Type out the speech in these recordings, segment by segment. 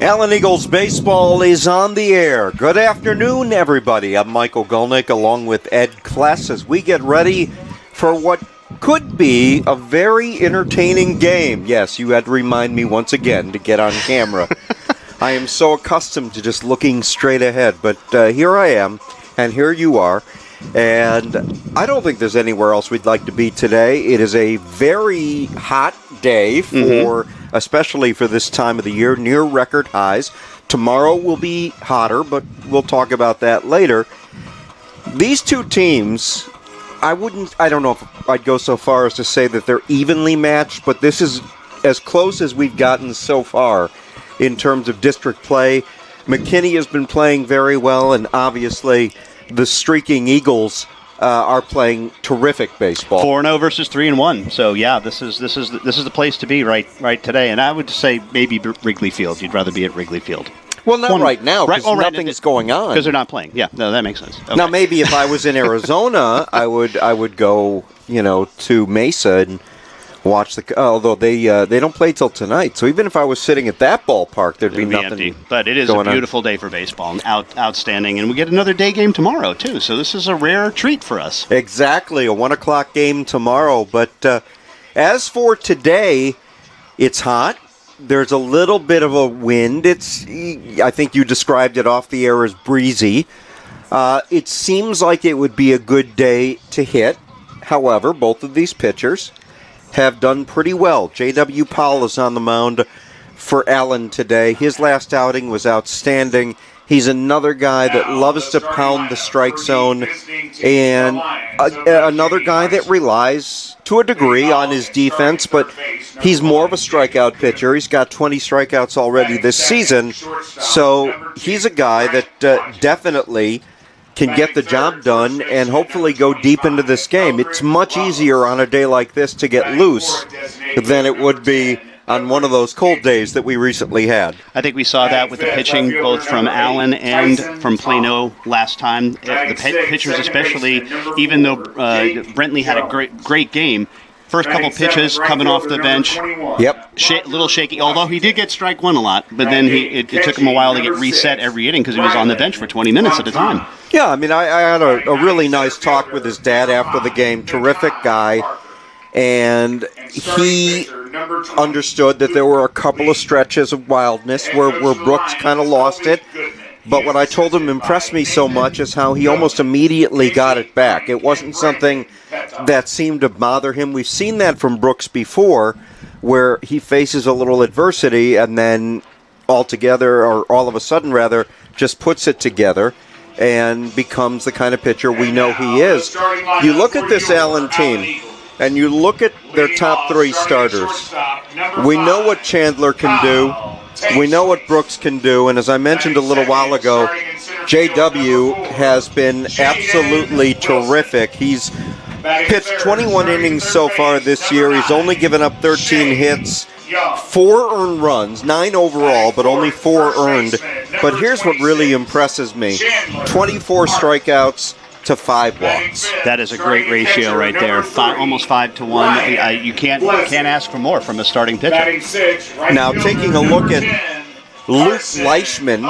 Allen Eagles baseball is on the air. Good afternoon, everybody. I'm Michael Gulnick along with Ed Kless as we get ready for what could be a very entertaining game. Yes, you had to remind me once again to get on camera. I am so accustomed to just looking straight ahead, but here I am, and here you are. And I don't think there's anywhere else we'd like to be today. It is a very hot day for, especially for this time of the year, near record highs. Tomorrow will be hotter, but we'll talk about that later. These two teams, I don't know if I'd go so far as to say that they're evenly matched, but this is as close as we've gotten so far in terms of district play. McKinney has been playing very well, and obviously the streaking Eagles are playing terrific baseball. 4-0 versus 3-1. So yeah, this is the place to be right today. And I would say maybe Wrigley Field. You'd rather be at Wrigley Field. Well, not right now because nothing's going on. Because they're not playing. Yeah, no, that makes sense. Okay. Now maybe if I was in Arizona, I would go to Mesa and watch although they don't play till tonight. So even if I was sitting at that ballpark, there'd be nothing empty. But it is a beautiful day for baseball, and outstanding. And we get another day game tomorrow too. So this is a rare treat for us. Exactly, a 1:00 game tomorrow. But as for today, it's hot. There's a little bit of a wind. I think you described it off the air as breezy. It seems like it would be a good day to hit. However, both of these pitchers have done pretty well. J.W. Powell is on the mound for Allen today. His last outing was outstanding. He's another guy that loves to pound the strike zone, and another guy that relies to a degree on his defense, but he's more of a strikeout pitcher. He's got 20 strikeouts already this season, so he's a guy that definitely can get the job done and hopefully go deep into this game. It's much easier on a day like this to get loose than it would be on one of those cold days that we recently had. I think we saw that with the pitching both from Allen and from Plano last time. The pitchers especially, even though Brentley had a great game, first couple pitches coming off the bench, little shaky, although he did get strike one a lot, but then it took him a while to get reset every inning because he was on the bench for 20 minutes at a time. Yeah, I mean, I had a really nice talk with his dad after the game. Terrific guy. And he understood that there were a couple of stretches of wildness where Brooks kind of lost it. But what I told him impressed me so much is how he almost immediately got it back. It wasn't something that seemed to bother him. We've seen that from Brooks before, where he faces a little adversity and then all of a sudden, just puts it together and becomes the kind of pitcher we know he is. You look at this Allen team, and you look at their top three starters. We know what Chandler can do. We know what Brooks can do. And as I mentioned a little while ago, J.W. has been absolutely terrific. He's pitched 21 innings so far this year. He's only given up 13 hits, 4 earned runs, 9 overall, but only 4 earned. But here's what really impresses me. 24 strikeouts to 5 walks. That is a great ratio right there. Almost 5 to 1. You can't ask for more from a starting pitcher. Now, taking a look at Luke Leishman,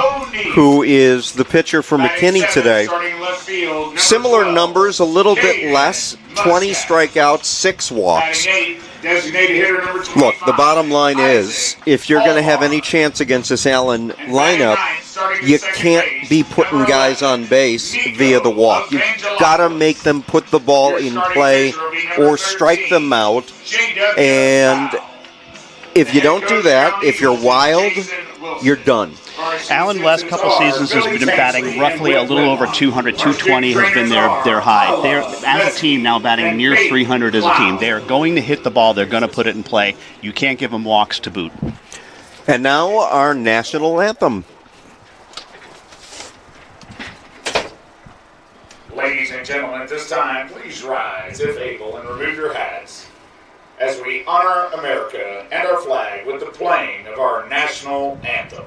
who is the pitcher for McKinney today, similar numbers, a little bit less, 20 strikeouts, 6 walks. Look, the bottom line is, if you're going to have any chance against this Allen lineup, you can't be putting guys on base via the walk. You've got to make them put the ball in play or strike them out. And if you don't do that, if you're wild, you're done. Allen, the last couple seasons, has been batting roughly a little over 200. 220 has been their high. They're, as a team, now batting near 300 as a team. They are going to hit the ball. They're going to put it in play. You can't give them walks to boot. And now our national anthem. Ladies and gentlemen, at this time, please rise, if able, and remove your hats as we honor America and our flag with the playing of our national anthem.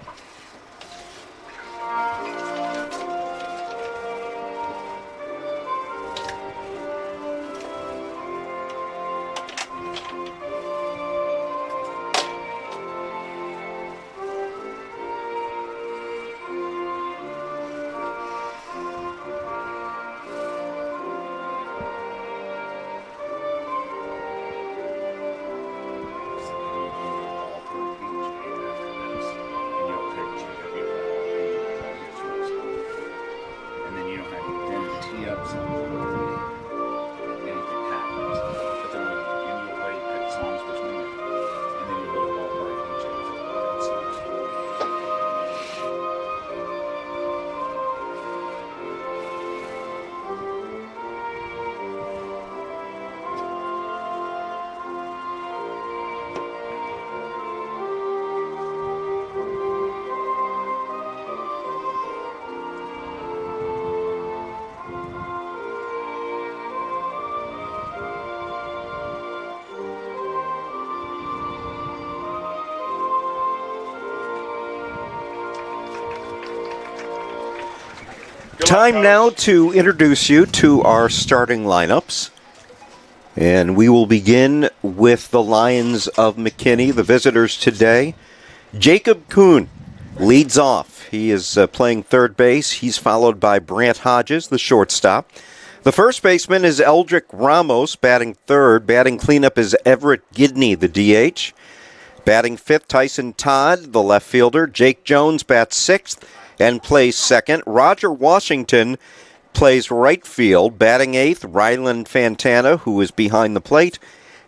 Time now to introduce you to our starting lineups. And we will begin with the Lions of McKinney, the visitors today. Jacob Kuhn leads off. He is playing third base. He's followed by Brant Hodges, the shortstop. The first baseman is Eldrick Ramos, batting third. Batting cleanup is Everett Gidney, the DH. Batting fifth, Tyson Todd, the left fielder. Jake Jones bats sixth and plays second. Roger Washington plays right field. Batting eighth, Ryland Fantana, who is behind the plate.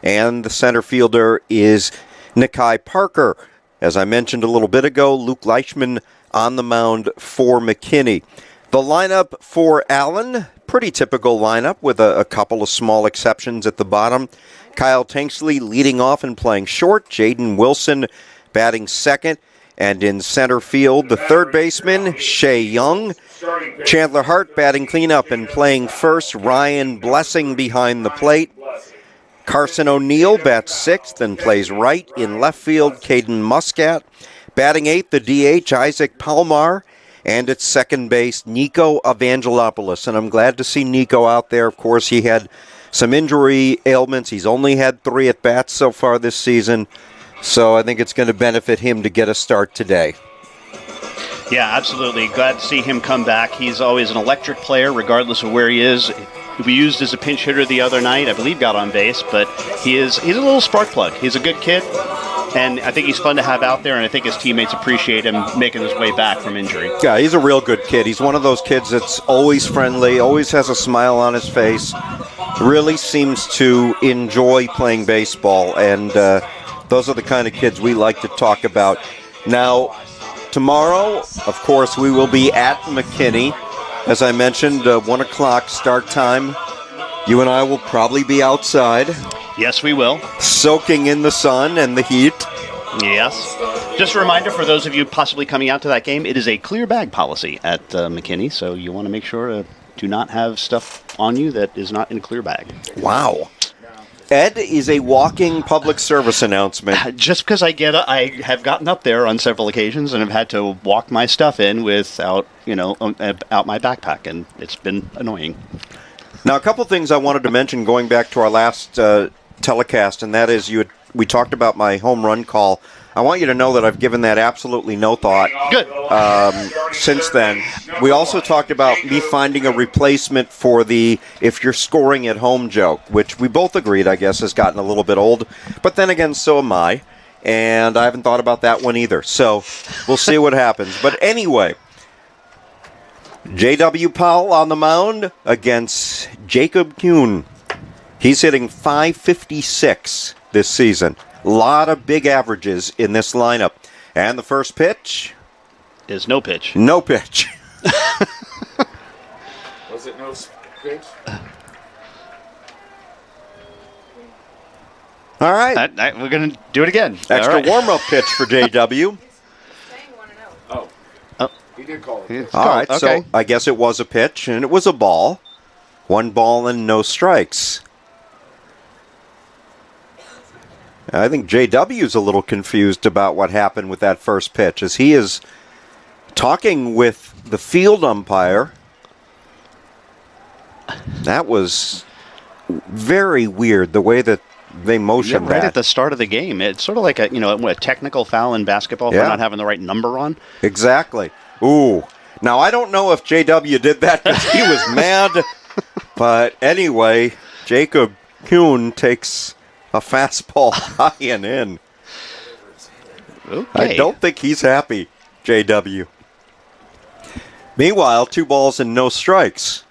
And the center fielder is Nikai Parker. As I mentioned a little bit ago, Luke Leichman on the mound for McKinney. The lineup for Allen, pretty typical lineup with a couple of small exceptions at the bottom. Kyle Tanksley leading off and playing short. Jaden Wilson batting second. And in center field, the third baseman, Shea Young. Chandler Hart batting cleanup and playing first. Ryan Blessing behind the plate. Carson O'Neill bats sixth and plays right. In left field, Caden Muscat. Batting eighth, the DH, Isaac Palmar. And at second base, Nico Evangelopoulos. And I'm glad to see Nico out there. Of course, he had some injury ailments. He's only had 3 at-bats so far this season. So I think it's going to benefit him to get a start today. Yeah, absolutely. Glad to see him come back. He's always an electric player, regardless of where he is. We used as a pinch hitter the other night. I believe got on base, but he's a little spark plug. He's a good kid, and I think he's fun to have out there, and I think his teammates appreciate him making his way back from injury. Yeah, he's a real good kid. He's one of those kids that's always friendly, always has a smile on his face, really seems to enjoy playing baseball, and those are the kind of kids we like to talk about. Now, tomorrow, of course, we will be at McKinney. As I mentioned, 1 o'clock start time. You and I will probably be outside. Yes, we will. Soaking in the sun and the heat. Yes. Just a reminder for those of you possibly coming out to that game, it is a clear bag policy at McKinney, so you want to make sure to do not have stuff on you that is not in a clear bag. Wow. Ed is a walking public service announcement. Just because I have gotten up there on several occasions and have had to walk my stuff in without, out my backpack, and it's been annoying. Now, a couple things I wanted to mention going back to our last telecast, and that is we talked about my home run call. I want you to know that I've given that absolutely no thought. Good. Since then. We also talked about me finding a replacement for the if you're scoring at home joke, which we both agreed, I guess, has gotten a little bit old. But then again, so am I. And I haven't thought about that one either. So we'll see what happens. But anyway, J.W. Powell on the mound against Jacob Kuhn. He's hitting .556 this season. A lot of big averages in this lineup. And the first pitch is no pitch. No pitch. Was it no pitch? All right. We're going to do it again. Extra warm-up pitch for JW. Oh. He did call it. All right, okay. So I guess it was a pitch, and it was a ball. 1 ball and no strikes. I think JW's a little confused about what happened with that first pitch, as he is talking with the field umpire. That was very weird, the way that they motioned right that. at the start of the game. It's sort of like a technical foul in basketball for not having the right number on. Exactly. Ooh. Now, I don't know if JW did that because he was mad. But anyway, Jacob Kuhn takes a fastball high and in. Okay. I don't think he's happy, JW. Meanwhile, 2 balls and no strikes.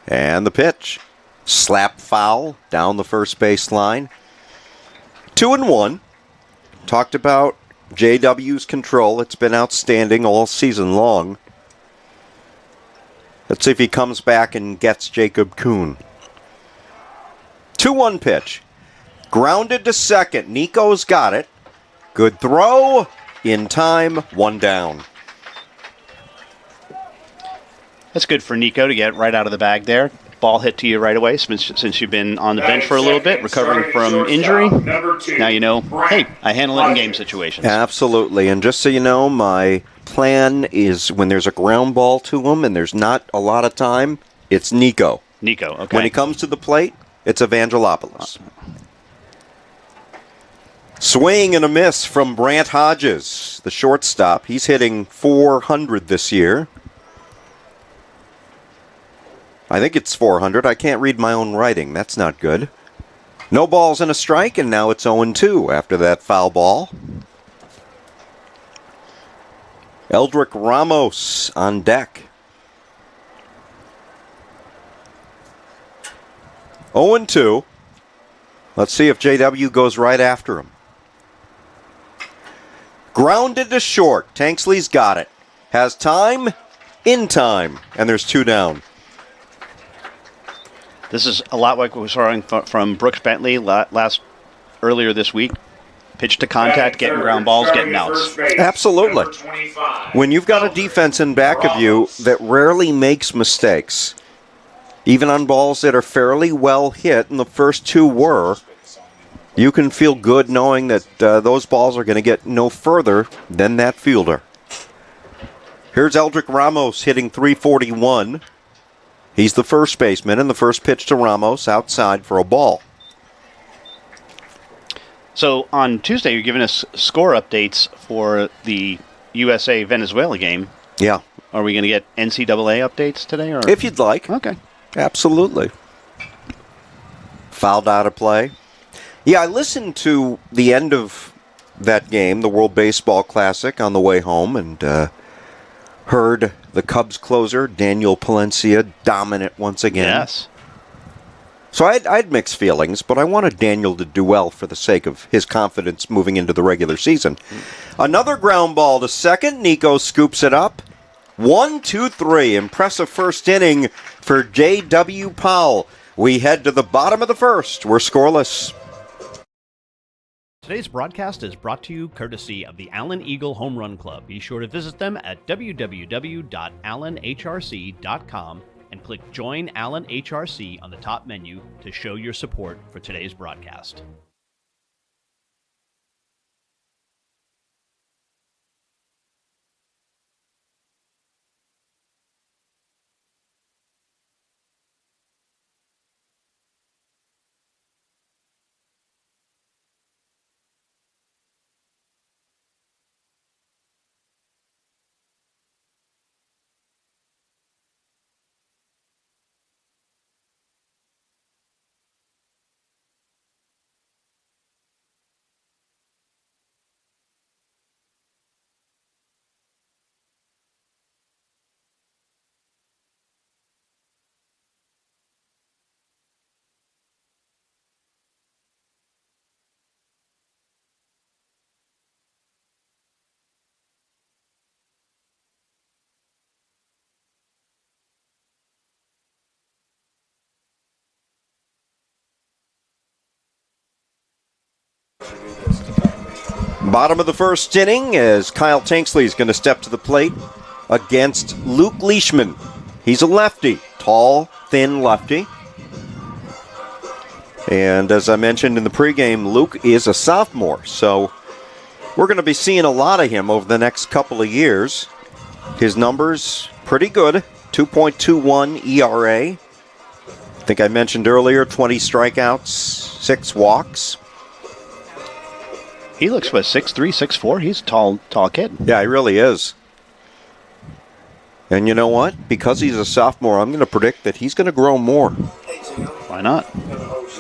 And the pitch. Slap foul down the first baseline. 2-1. Talked about JW's control. It's been outstanding all season long. Let's see if he comes back and gets Jacob Kuhn. 2-1 pitch. Grounded to second. Nico's got it. Good throw. In time. 1 down. That's good for Nico to get right out of the bag there. ball hit to you right away since you've been on the bench for a little bit, recovering from injury. Now you know, hey, I handle it in game situations. Absolutely. And just so you know, my plan is when there's a ground ball to him and there's not a lot of time, it's Nico. Nico, okay. When he comes to the plate, it's Evangelopoulos. Swing and a miss from Brant Hodges, the shortstop. He's hitting .400 this year. I think it's .400. I can't read my own writing. That's not good. No balls and a strike, and now it's 0-2 after that foul ball. Eldrick Ramos on deck. 0-2. Let's see if JW goes right after him. Grounded to short. Tanksley's got it. Has time, in time, and there's 2 down. This is a lot like what we saw from Brooks Bentley earlier this week. Pitch to contact, getting ground balls, getting outs. Absolutely. When you've got a defense in back of you that rarely makes mistakes, even on balls that are fairly well hit, and the first 2 were, you can feel good knowing that those balls are going to get no further than that fielder. Here's Eldrick Ramos hitting .341. He's the first baseman, and the first pitch to Ramos outside for a ball. So on Tuesday, you're giving us score updates for the USA-Venezuela game. Yeah. Are we going to get NCAA updates today? Or? If you'd like. Okay. Absolutely. Fouled out of play. Yeah, I listened to the end of that game, the World Baseball Classic, on the way home, and heard the Cubs closer, Daniel Palencia, dominant once again. Yes. So I had mixed feelings, but I wanted Daniel to do well for the sake of his confidence moving into the regular season. Another ground ball to second. Nico scoops it up. 1-2-3. Impressive first inning for J.W. Powell. We head to the bottom of the first. We're scoreless. Today's broadcast is brought to you courtesy of the Allen Eagle Home Run Club. Be sure to visit them at www.allenhrc.com and click Join Allen HRC on the top menu to show your support for today's broadcast. Bottom of the first inning as Kyle Tanksley is going to step to the plate against Luke Leishman. He's a lefty, tall, thin lefty. And as I mentioned in the pregame, Luke is a sophomore, so we're going to be seeing a lot of him over the next couple of years. His numbers, pretty good, 2.21 ERA. I think I mentioned earlier, 20 strikeouts, 6 walks. He looks, 6'3", 6'4"? He's a tall kid. Yeah, he really is. And you know what? Because he's a sophomore, I'm going to predict that he's going to grow more. Why not?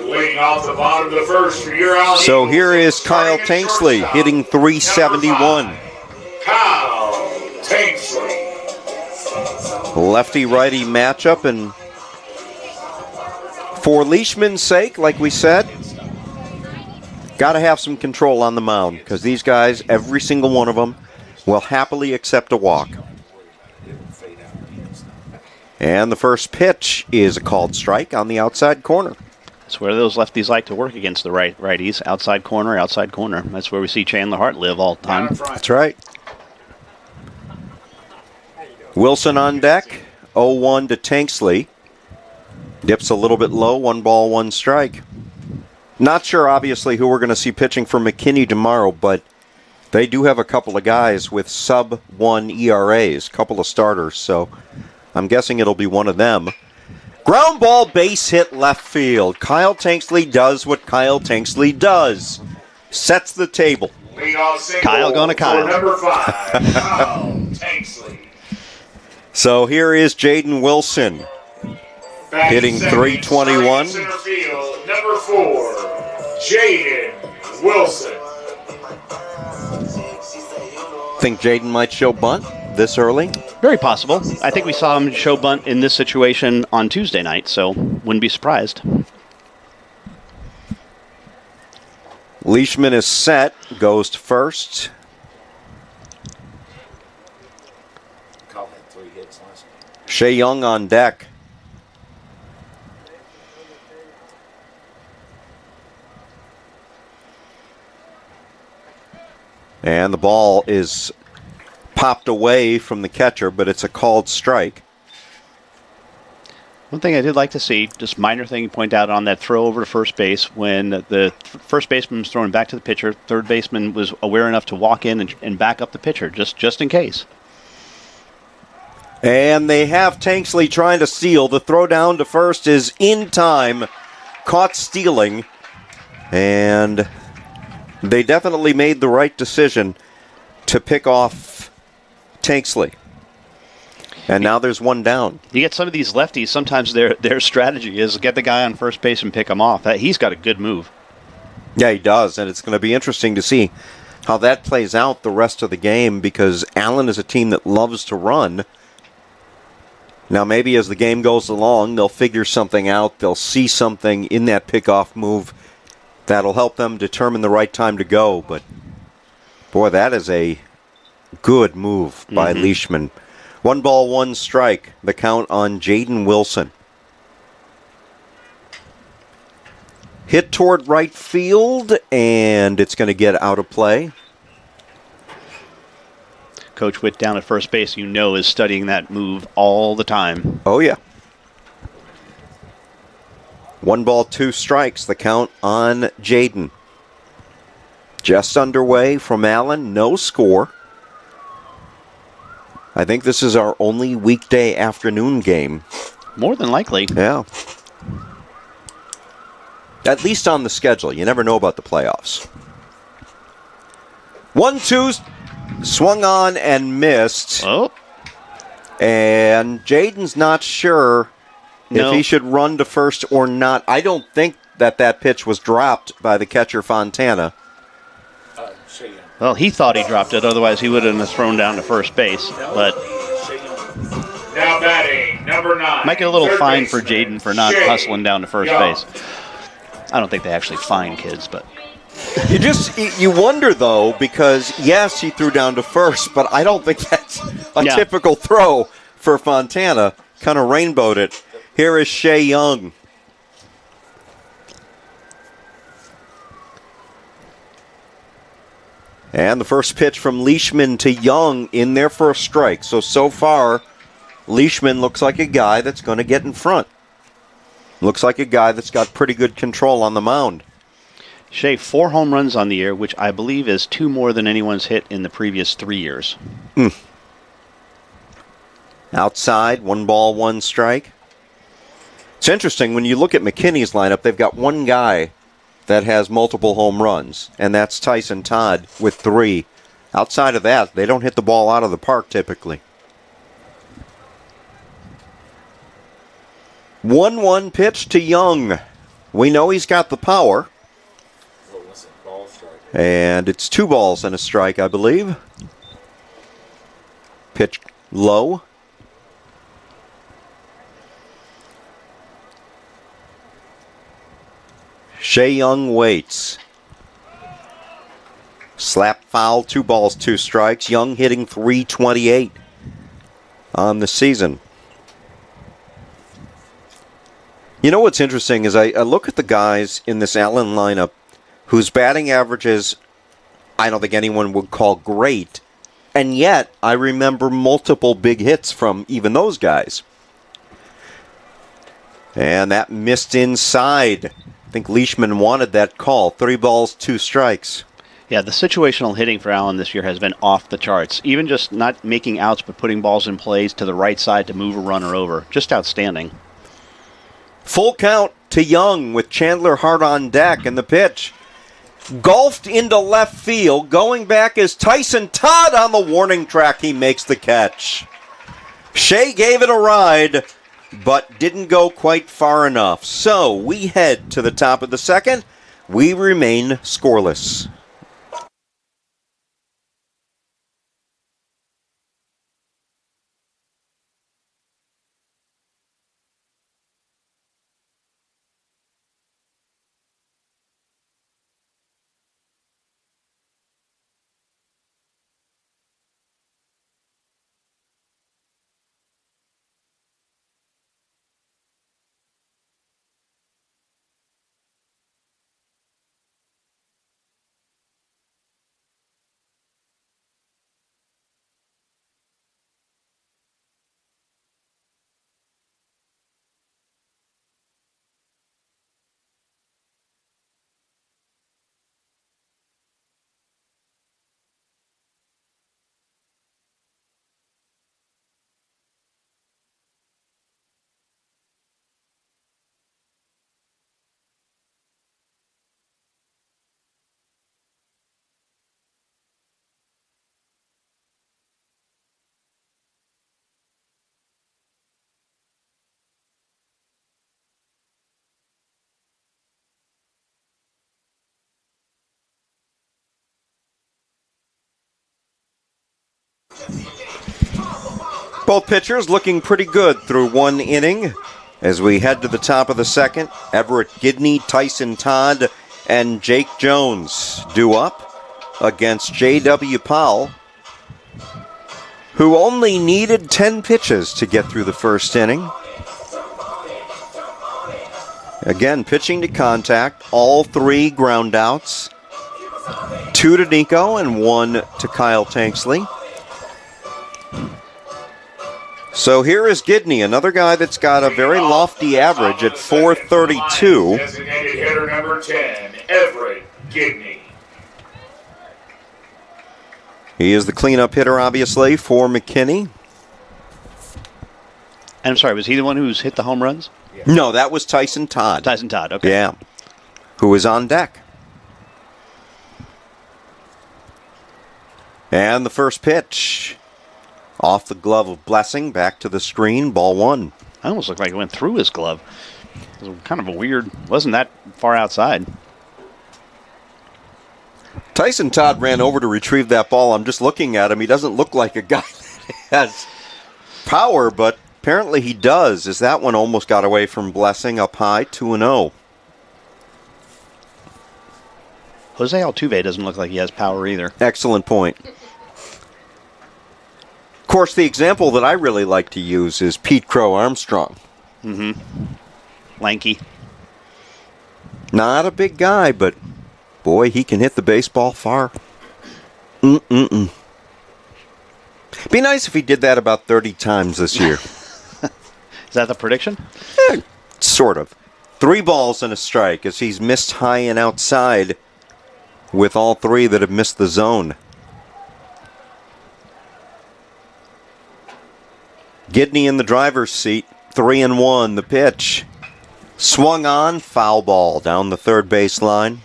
Leading off the bottom of the first for your Allen So Eagles, here is Kyle Tanksley hitting .371. Kyle Tanksley. Lefty-righty matchup, and for Leishman's sake, like we said, got to have some control on the mound because these guys, every single one of them, will happily accept a walk. And the first pitch is a called strike on the outside corner. That's where those lefties like to work against the righties. Outside corner, outside corner. That's where we see Chandler Hart live all the time. That's right. Wilson on deck, 0-1 to Tanksley. Dips a little bit low, 1 ball, 1 strike. Not sure, obviously, who we're going to see pitching for McKinney tomorrow, but they do have a couple of guys with sub-1 ERAs, couple of starters, so I'm guessing it'll be one of them. Ground ball, base hit, left field. Kyle Tanksley does what Kyle Tanksley does. Sets the table. Kyle going to Kyle. Number 5, Kyle Tanksley. So here is Jaden Wilson. Hitting .321. Center field, number 4, Jaden Wilson. Think Jaden might show bunt this early? Very possible. I think we saw him show bunt in this situation on Tuesday night, so wouldn't be surprised. Leishman is set, goes to first. Shea Young on deck. And the ball is popped away from the catcher, but it's a called strike. One thing I did like to see, just minor thing you point out on that throw over to first base, when the first baseman was throwing back to the pitcher, third baseman was aware enough to walk in and back up the pitcher, just in case. And they have Tanksley trying to steal. The throw down to first is in time, caught stealing, and they definitely made the right decision to pick off Tanksley. And now there's one down. You get some of these lefties, sometimes their strategy is get the guy on first base and pick him off. He's got a good move. Yeah, he does, and it's going to be interesting to see how that plays out the rest of the game, because Allen is a team that loves to run. Now maybe as the game goes along, they'll figure something out. They'll see something in that pickoff move that'll help them determine the right time to go. But, boy, that is a good move by Leishman. 1 ball, 1 strike, the count on Jaden Wilson. Hit toward right field, and it's going to get out of play. Coach Witt down at first base, is studying that move all the time. Oh, yeah. 1 ball, 2 strikes, the count on Jaden. Just underway from Allen, no score. I think this is our only weekday afternoon game. More than likely. Yeah. At least on the schedule. You never know about the playoffs. 1-2, swung on and missed. Oh. And Jaden's not sure if he should run to first or not. I don't think that pitch was dropped by the catcher Fontana. Well, he thought he dropped it, otherwise he wouldn't have thrown down to first base. But now batting, number 9. Might get a little fine for Jaden for not hustling down to first base. I don't think they actually fine kids, but You wonder, though, because, yes, he threw down to first, but I don't think that's a typical throw for Fontana. Kind of rainbowed it. Here is Shea Young. And the first pitch from Leishman to Young in there for a strike. So far, Leishman looks like a guy that's going to get in front. Looks like a guy that's got pretty good control on the mound. Shea, 4 home runs on the year, which I believe is 2 more than anyone's hit in the previous 3 years. Outside, 1 ball, 1 strike. It's interesting, when you look at McKinney's lineup, they've got one guy that has multiple home runs, and that's Tyson Todd with 3. Outside of that, they don't hit the ball out of the park typically. 1-1 pitch to Young. We know he's got the power. And it's 2 balls and a strike, I believe. Pitch low. Shea Young waits. Slap foul, 2 balls, 2 strikes. Young hitting .328 on the season. You know what's interesting is I look at the guys in this Allen lineup whose batting averages I don't think anyone would call great, and yet I remember multiple big hits from even those guys. And that missed inside. I think Leishman wanted that call. 3 balls, 2 strikes. Yeah, the situational hitting for Allen this year has been off the charts. Even just not making outs, but putting balls in plays to the right side to move a runner over. Just outstanding. Full count to Young with Chandler Hart on deck, and the pitch golfed into left field. Going back is Tyson Todd on the warning track. He makes the catch. Shea gave it a ride, but didn't go quite far enough. So we head to the top of the second. We remain scoreless. Both pitchers looking pretty good through 1 inning. As we head to the top of the second, Everett Gidney, Tyson Todd, and Jake Jones due up against J.W. Powell, who only needed 10 pitches to get through the first inning. Again, pitching to contact, all 3 ground outs. 2 to Nico and 1 to Kyle Tanksley. So here is Gidney, another guy that's got a very lofty average at .432. Designated hitter number 10, Everett Gidney. He is the cleanup hitter, obviously, for McKinney. And I'm sorry, was he the one who's hit the home runs? No, that was Tyson Todd. Tyson Todd, okay. Yeah, who is on deck. And the first pitch. Off the glove of Blessing, back to the screen, ball 1. I almost looked like it went through his glove. It was kind of a weird, wasn't that far outside. Tyson Todd ran over to retrieve that ball. I'm just looking at him. He doesn't look like a guy that has power, but apparently he does, as that one almost got away from Blessing up high, 2-0. Jose Altuve doesn't look like he has power either. Excellent point. Of course, the example that I really like to use is Pete Crow Armstrong. Mm-hmm. Lanky. Not a big guy, but boy, he can hit the baseball far. Be nice if he did that about 30 times this year. Is that the prediction? Sort of. 3 balls and a strike as he's missed high and outside with all 3 that have missed the zone. Gidney in the driver's seat, 3-1, the pitch. Swung on, foul ball down the third base line.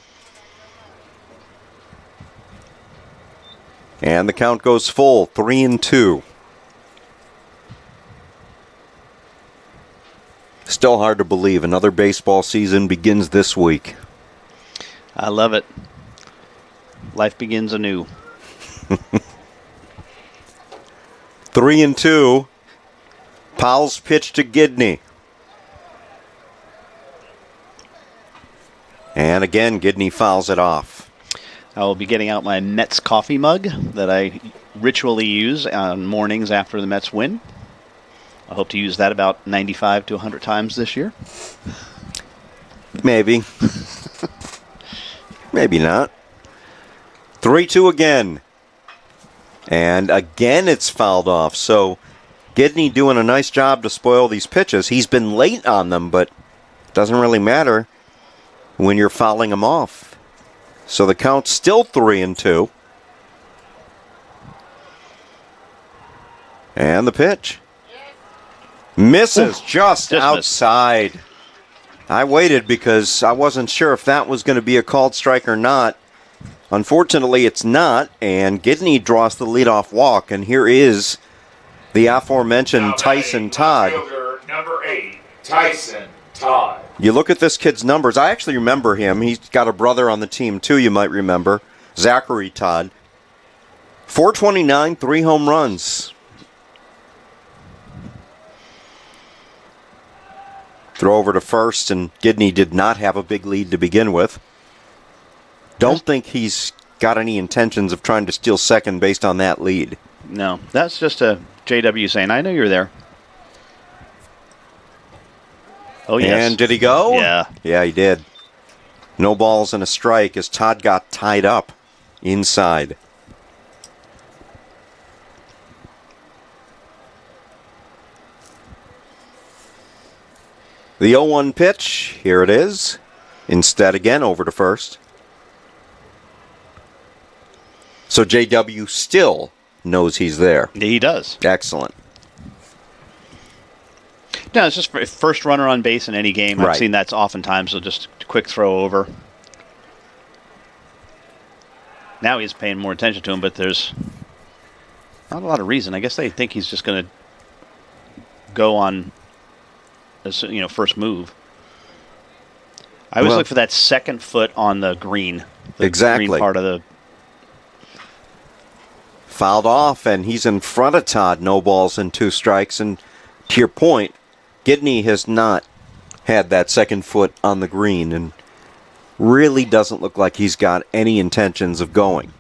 And the count goes full, 3-2. Still hard to believe another baseball season begins this week. I love it. Life begins anew. 3-2. Powell's pitch to Gidney. And again, Gidney fouls it off. I will be getting out my Mets coffee mug that I ritually use on mornings after the Mets win. I hope to use that about 95 to 100 times this year. Maybe. Maybe not. 3-2 again. And again it's fouled off. So Gidney doing a nice job to spoil these pitches. He's been late on them, but Doesn't really matter when you're fouling him off. So the count's still 3-2. And the pitch. Misses just outside. Missed. I waited because I wasn't sure if that was going to be a called strike or not. Unfortunately, it's not, and McKinney draws the leadoff walk, and here is the aforementioned Tyson Todd. Number 8, Tyson Todd. You look at this kid's numbers. I actually remember him. He's got a brother on the team, too, you might remember. Zachary Todd. 429, 3 home runs. Throw over to first, and McKinney did not have a big lead to begin with. Don't think he's got any intentions of trying to steal second based on that lead. No, that's just a JW saying, I know you're there. Oh, yes. And did he go? Yeah. Yeah, he did. No balls and a strike as Todd got tied up inside. The 0-1 pitch, here it is. Instead again over to first. So JW still knows he's there. He does. Excellent. No, it's just first runner on base in any game. I've seen that oftentimes, so just a quick throw over. Now he's paying more attention to him, but there's not a lot of reason. I guess they think he's just going to go on, first move. I always look for that second foot on the green. The green part of the... Fouled off, and he's in front of Todd. No balls and 2 strikes. And to your point, McKinney has not had that second foot on the green and really doesn't look like he's got any intentions of going.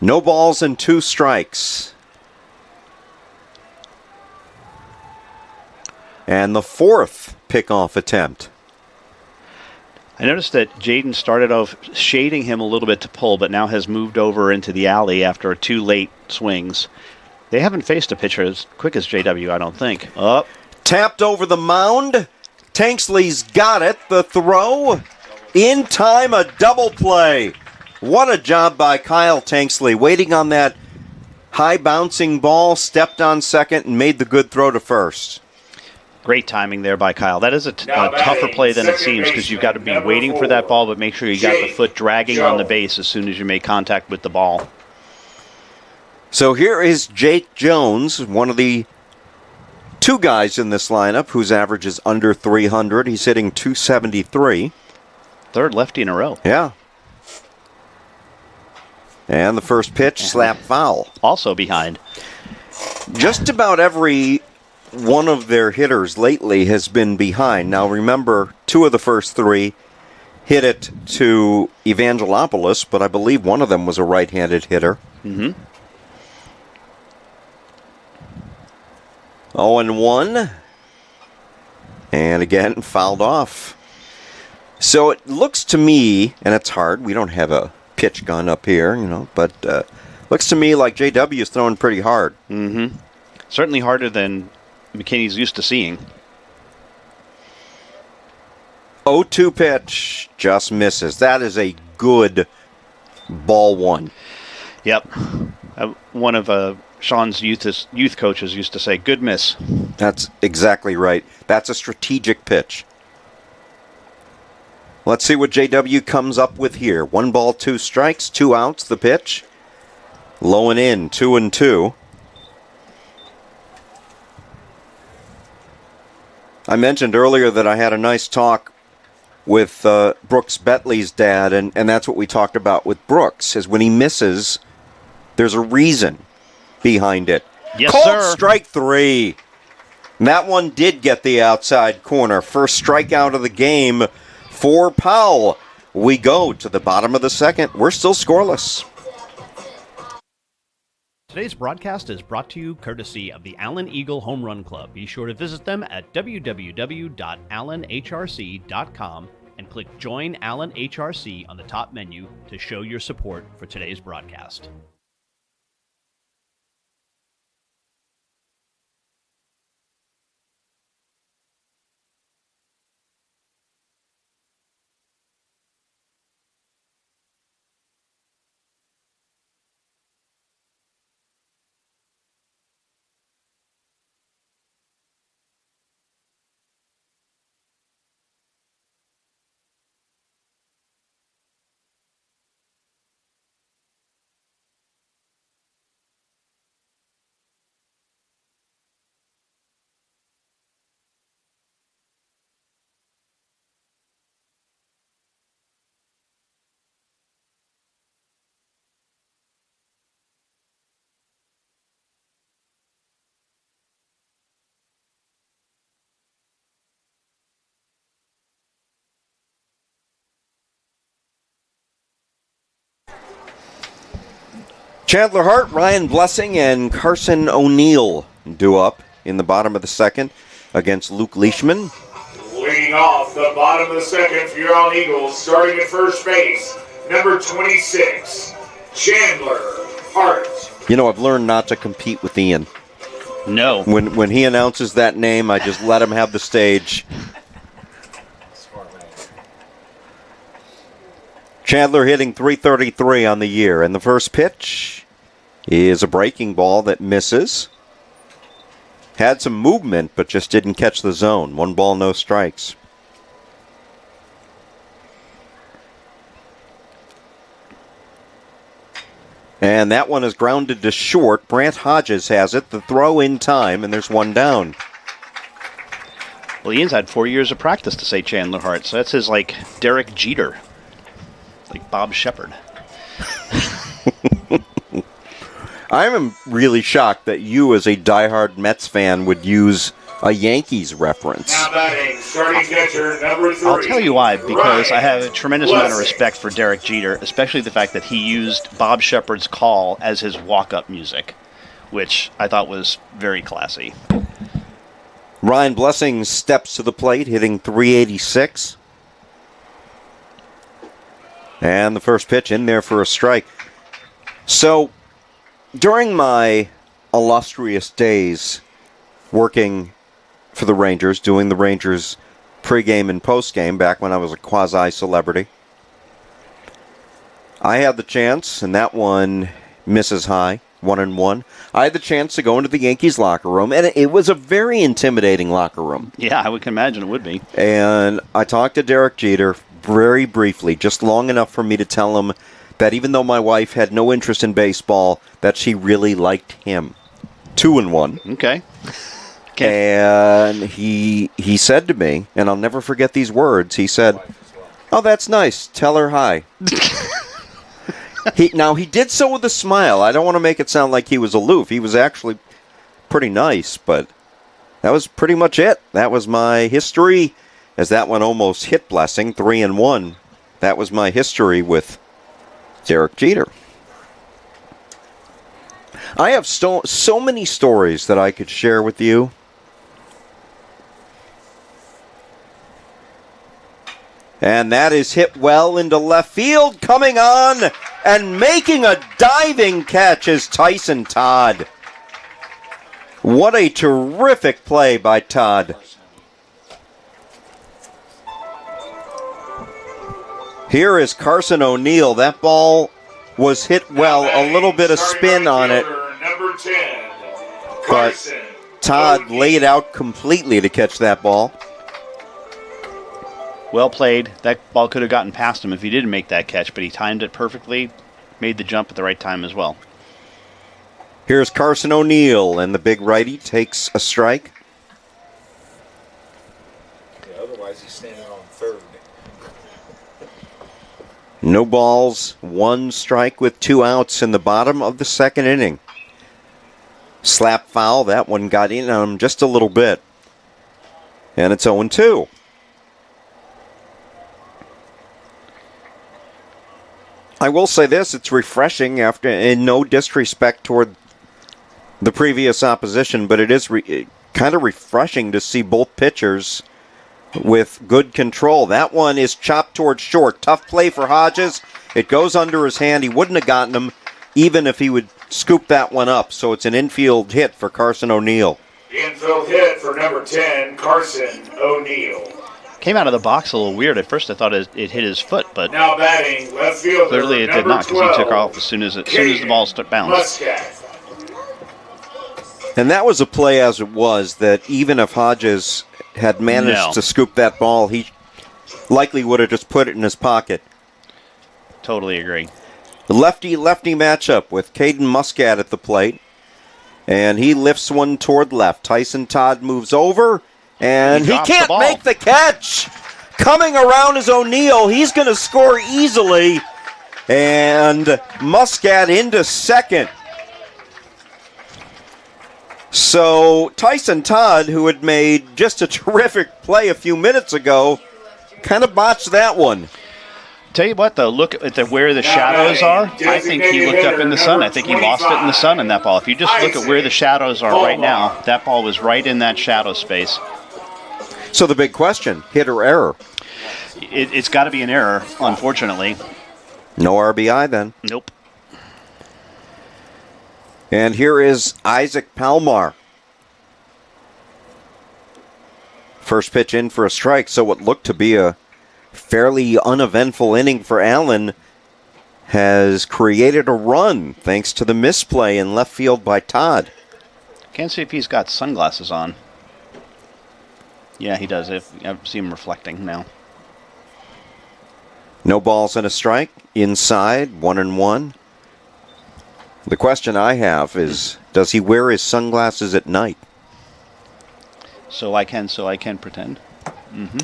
No balls and 2 strikes. And the 4th pickoff attempt. I noticed that Jaden started off shading him a little bit to pull, but now has moved over into the alley after 2 late swings. They haven't faced a pitcher as quick as JW, I don't think. Up. Tapped over the mound. Tanksley's got it. The throw. In time, a double play. What a job by Kyle Tanksley. Waiting on that high bouncing ball, stepped on second, and made the good throw to first. Great timing there by Kyle. That is a tougher play than it seems because you've got to be waiting for that ball, but make sure you got the foot dragging on the base as soon as you make contact with the ball. So here is Jake Jones, one of the 2 guys in this lineup whose average is under 300. He's hitting .273. 3rd lefty in a row. Yeah. And the first pitch, slap foul. Also behind. Just about every one of their hitters lately has been behind. Now remember, 2 of the first 3 hit it to Evangelopoulos, but I believe one of them was a right-handed hitter. Mm-hmm. 0-1. And again, fouled off. So it looks to me, and it's hard, we don't have a pitch gun up here, but looks to me like JW is throwing pretty hard. Mm-hmm. Certainly harder than McKinney's used to seeing. 0-2 pitch, just misses. That is a good ball 1. Yep. One of Sean's youth coaches used to say, good miss. That's exactly right. That's a strategic pitch. Let's see what JW comes up with here. 1 ball, 2 strikes, 2 outs, the pitch. Low and in, 2-2. I mentioned earlier that I had a nice talk with Brooks Betley's dad, and that's what we talked about with Brooks, is when he misses, there's a reason behind it. Yes, Called sir. strike 3. And that one did get the outside corner. First strikeout of the game for Powell. We go to the bottom of the 2nd. We're still scoreless. Today's broadcast is brought to you courtesy of the Allen Eagle Home Run Club. Be sure to visit them at www.allenhrc.com and click Join Allen HRC on the top menu to show your support for today's broadcast. Chandler Hart, Ryan Blessing, and Carson O'Neill due up in the bottom of the second against Luke Leishman. Leading off the bottom of the second for your Eagles, starting at first base, number 26, Chandler Hart. You know, I've learned not to compete with Ian. No. When he announces that name, I just let him have the stage. Chandler hitting .333 on the year, and the first pitch is a breaking ball that misses. Had some movement, but just didn't catch the zone. 1 ball, no strikes. And that one is grounded to short. Brant Hodges has it. The throw in time, and there's 1 down. Well, Ian's had 4 years of practice to say Chandler Hart, so that's his, like, Derek Jeter. Like Bob Shepard. I am really shocked that you, as a diehard Mets fan, would use a Yankees reference. Now batting, starting catcher, number 3. I'll tell you why, because I have a tremendous amount of respect for Derek Jeter, especially the fact that he used Bob Shepard's call as his walk-up music, which I thought was very classy. Ryan Blessing steps to the plate, hitting .386. And the first pitch in there for a strike. So, during my illustrious days working for the Rangers, doing the Rangers pregame and postgame back when I was a quasi-celebrity, I had the chance, and that one misses high, 1-1. I had the chance to go into the Yankees locker room, and it was a very intimidating locker room. Yeah, I would imagine it would be. And I talked to Derek Jeter very briefly, just long enough for me to tell him that even though my wife had no interest in baseball, that she really liked him. 2-1. Okay. And he said to me, and I'll never forget these words, he said, "Oh, that's nice. Tell her hi." Now, he did so with a smile. I don't want to make it sound like he was aloof. He was actually pretty nice, but that was pretty much it. That was my history, as that one almost hit Blessing, 3-1. That was my history with Derek Jeter. I have so many stories that I could share with you. And that is hit well into left field. Coming on and making a diving catch is Tyson Todd. What a terrific play by Todd. Here is Carson O'Neill. That ball was hit well, a little bit of spin on it. But Todd laid out completely to catch that ball. Well played. That ball could have gotten past him if he didn't make that catch, but he timed it perfectly, made the jump at the right time as well. Here's Carson O'Neill, and the big righty takes a strike. Yeah, otherwise he's standing on third. No balls, 1 strike with 2 outs in the bottom of the second inning. Slap foul, that one got in on him just a little bit. And it's 0-2. I will say this, it's refreshing after, in no disrespect toward the previous opposition, but it is kind of refreshing to see both pitchers with good control. That one is chopped towards short. Tough play for Hodges. It goes under his hand. He wouldn't have gotten him even if he would scoop that one up. So it's an infield hit for Carson O'Neill. Infield hit for number 10, Carson O'Neill. Came out of the box a little weird. At first I thought it hit his foot, but now batting left fielder, clearly it did not, because he took off as soon as the ball bounced. And that was a play as it was, that even if Hodges had managed to scoop that ball, he likely would have just put it in his pocket. Totally agree. The lefty-lefty matchup with Caden Muscat at the plate. And he lifts one toward left. Tyson Todd moves over, and he can't make the catch. Coming around is O'Neill. He's going to score easily. And Muscat into second. So Tyson Todd, who had made just a terrific play a few minutes ago, kind of botched that one. Tell you what, though, look at where the shadows are. I think he looked up in the sun. I think he lost it in the sun in that ball. If you just look at where the shadows are right now, that ball was right in that shadow space. So the big question, hit or error? It's got to be an error, unfortunately. No RBI then. Nope. And here is Isaac Palmar. First pitch in for a strike, so what looked to be a fairly uneventful inning for Allen has created a run thanks to the misplay in left field by Todd. Can't see if he's got sunglasses on. Yeah, he does. I see him reflecting now. No balls and a strike. Inside, 1-1. The question I have is, does he wear his sunglasses at night? So I can pretend. Mm-hmm.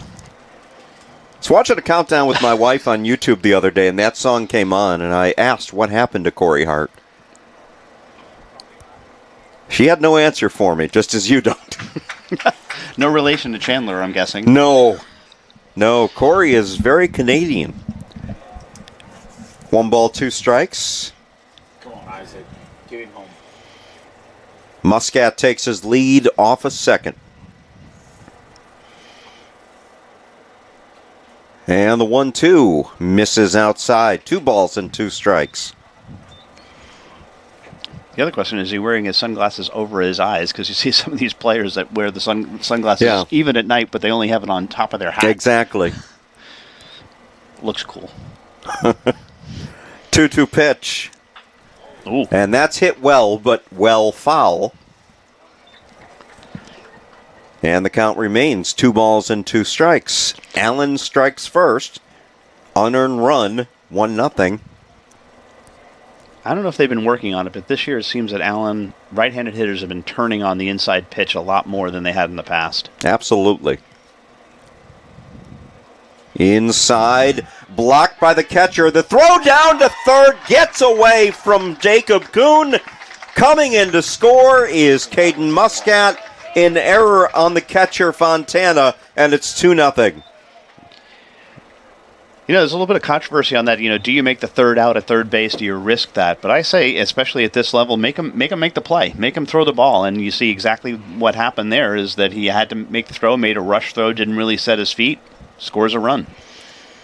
I was watching a countdown with my wife on YouTube the other day, and that song came on, and I asked what happened to Corey Hart. She had no answer for me, just as you don't. No relation to Chandler, I'm guessing. No, Corey is very Canadian. 1 ball, 2 strikes. Come on, Isaac. Get him home. Muscat takes his lead off a second. And the 1-2 misses outside. 2 balls and 2 strikes. The other question is he wearing his sunglasses over his eyes? Because you see some of these players that wear the sunglasses even at night, but they only have it on top of their hat. Exactly. Looks cool. 2-2 pitch. Ooh. And that's hit well, but well foul. And the count remains 2 balls and 2 strikes. Allen strikes first. Unearned run, 1-0. I don't know if they've been working on it, but this year it seems that Allen, right-handed hitters have been turning on the inside pitch a lot more than they had in the past. Absolutely. Inside, blocked by the catcher. The throw down to third gets away from Jacob Kuhn. Coming in to score is Caden Muscat. In error on the catcher Fontana, and it's 2-0. You know, there's a little bit of controversy on that. You know, do you make the third out at third base? Do you risk that? But I say, especially at this level, make him make the play. Make him throw the ball. And you see exactly what happened there is that he had to make the throw, made a rush throw, didn't really set his feet, scores a run.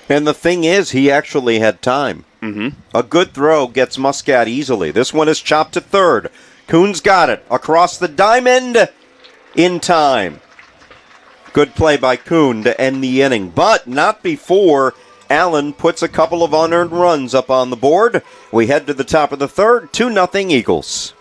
And the thing is, he actually had time. Mm-hmm. A good throw gets Muscat easily. This one is chopped to third. Kuhn's got it across the diamond. In time. Good play by Kuhn to end the inning, but not before Allen puts a couple of unearned runs up on the board. We head to the top of the third, 2-0 Eagles.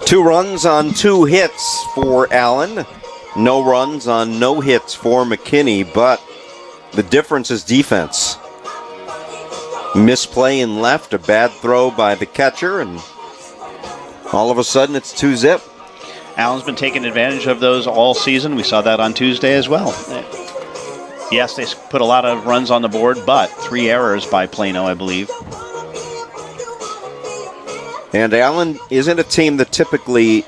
Two runs on 2 hits for Allen. No runs on no hits for McKinney, but the difference is defense. Misplay in left, a bad throw by the catcher, and all of a sudden it's 2-0. Allen's been taking advantage of those all season. We saw that on Tuesday as well. Yes, they put a lot of runs on the board, but 3 errors by Plano, I believe. And Allen isn't a team that typically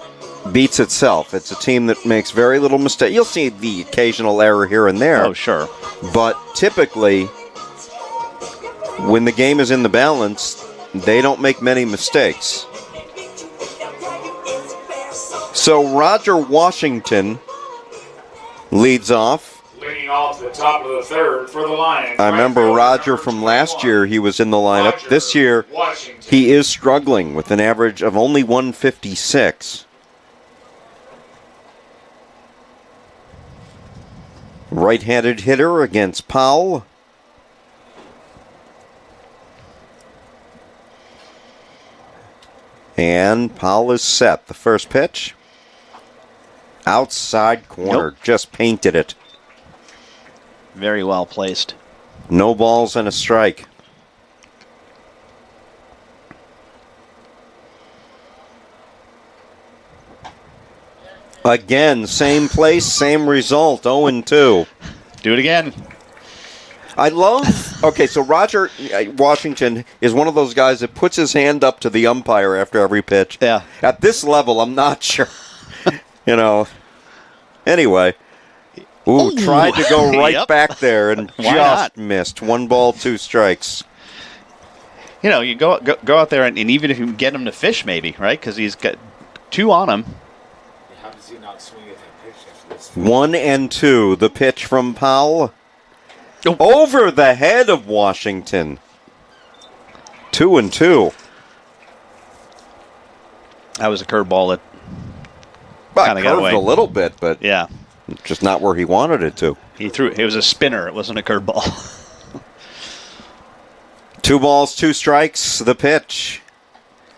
beats itself. It's a team that makes very little mistake. You'll see the occasional error here and there. Oh, sure. But typically, when the game is in the balance, they don't make many mistakes. So Roger Washington leads off. leading off the top of the third for the Lions. I remember Roger from last year, he was in the lineup. This year, he is struggling with an average of only 156. Right-handed hitter against Powell. And Powell is set. The first pitch. Outside corner. Nope. Just painted it. Very well placed. No balls and a strike. Again, same place, same result, 0-2. Do it again. I love... Okay, so Roger Washington is one of those guys that puts his hand up to the umpire after every pitch. Yeah. At this level, I'm not sure. Anyway. Ooh, tried to go right Yep. back there and Why just not? missed. 1 ball, 2 strikes. You go out there and even if you can get him to fish, maybe, right? Because he's got 2 on him. How does he not swing at that pitch after this? 1-2. The pitch from Powell. Oh. Over the head of Washington. 2-2. That was a curveball that Well, Kinda got curved away. a little bit, but yeah. just not where he wanted it to. He threw it was a spinner, it wasn't a curveball. 2 balls, 2 strikes, the pitch.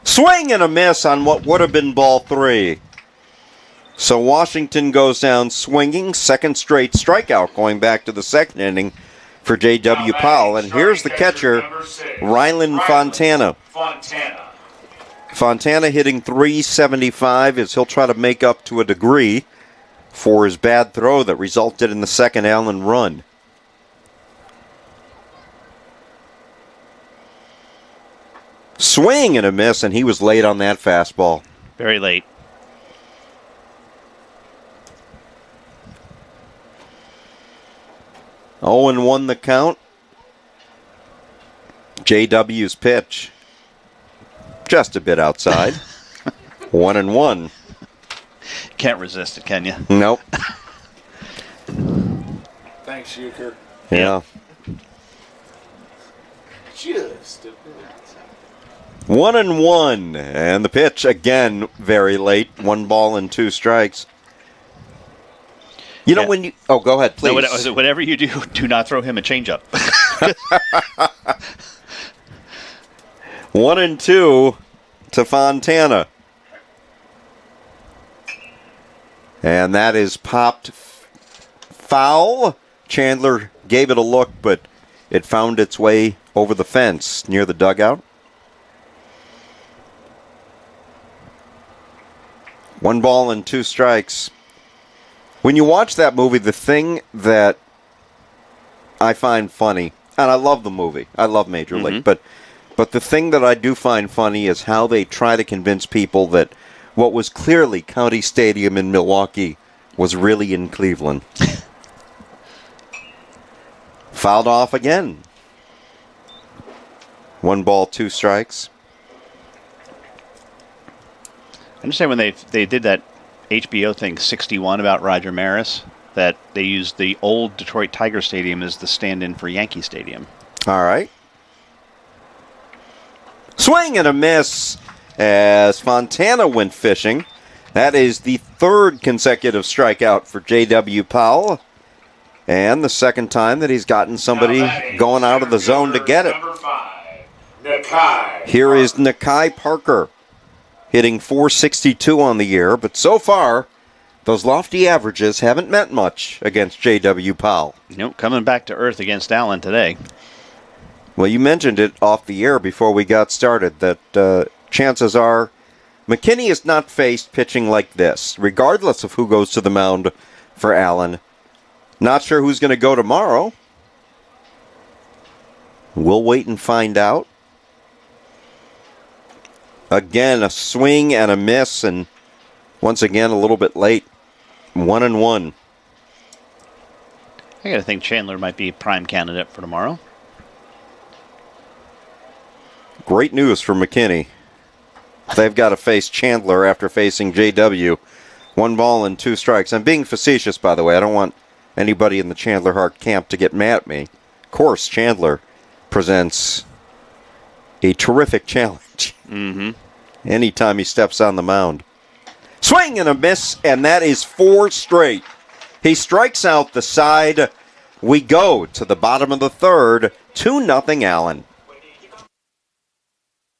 Swing and a miss on what would have been ball 3. So Washington goes down swinging, second straight strikeout going back to the second inning for J.W. Powell. And here's the catcher, Rylan Fontana. Fontana hitting .375 as he'll try to make up to a degree for his bad throw that resulted in the second Allen run. Swing and a miss, and he was late on that fastball. Very late. Oh, and 1 the count. JW's pitch. Just a bit outside. 1-1. Can't resist it, can you? Nope. Thanks, Euchre. Yeah. Just a bit. 1-1. And the pitch, again, very late. 1 ball and 2 strikes. You know Yeah. when you... Oh, go ahead, please. No, whatever you do not throw him a changeup. 1-2 to Fontana. And that is popped foul. Chandler gave it a look, but it found its way over the fence near the dugout. 1 ball and 2 strikes. When you watch that movie, the thing that I find funny, and I love the movie, I love Major League, but the thing that I do find funny is how they try to convince people that what was clearly County Stadium in Milwaukee was really in Cleveland. Fouled off again. 1 ball, 2 strikes. I understand when they did that HBO thing 61 about Roger Maris, that they used the old Detroit Tiger Stadium as the stand-in for Yankee Stadium. All right. Swing and a miss as Fontana went fishing. That is the 3rd consecutive strikeout for J.W. Powell. And the 2nd time that he's gotten somebody going out of the zone to get it. Number 5, Nakai. Here is Nakai Parker hitting .462 on the year. But so far, those lofty averages haven't meant much against J.W. Powell. Nope, coming back to earth against Allen today. Well, you mentioned it off the air before we got started that chances are McKinney is not faced pitching like this, regardless of who goes to the mound for Allen. Not sure who's going to go tomorrow. We'll wait and find out. Again, a swing and a miss, and once again, a little bit late. 1-1. I gotta think Chandler might be a prime candidate for tomorrow. Great news for McKinney. They've got to face Chandler after facing JW. 1 ball and 2 strikes. I'm being facetious, by the way. I don't want anybody in the Chandler Hart camp to get mad at me. Of course, Chandler presents a terrific challenge. Anytime he steps on the mound. Swing and a miss, and that is 4 straight. He strikes out the side. We go to the bottom of the third, 2-0 Allen.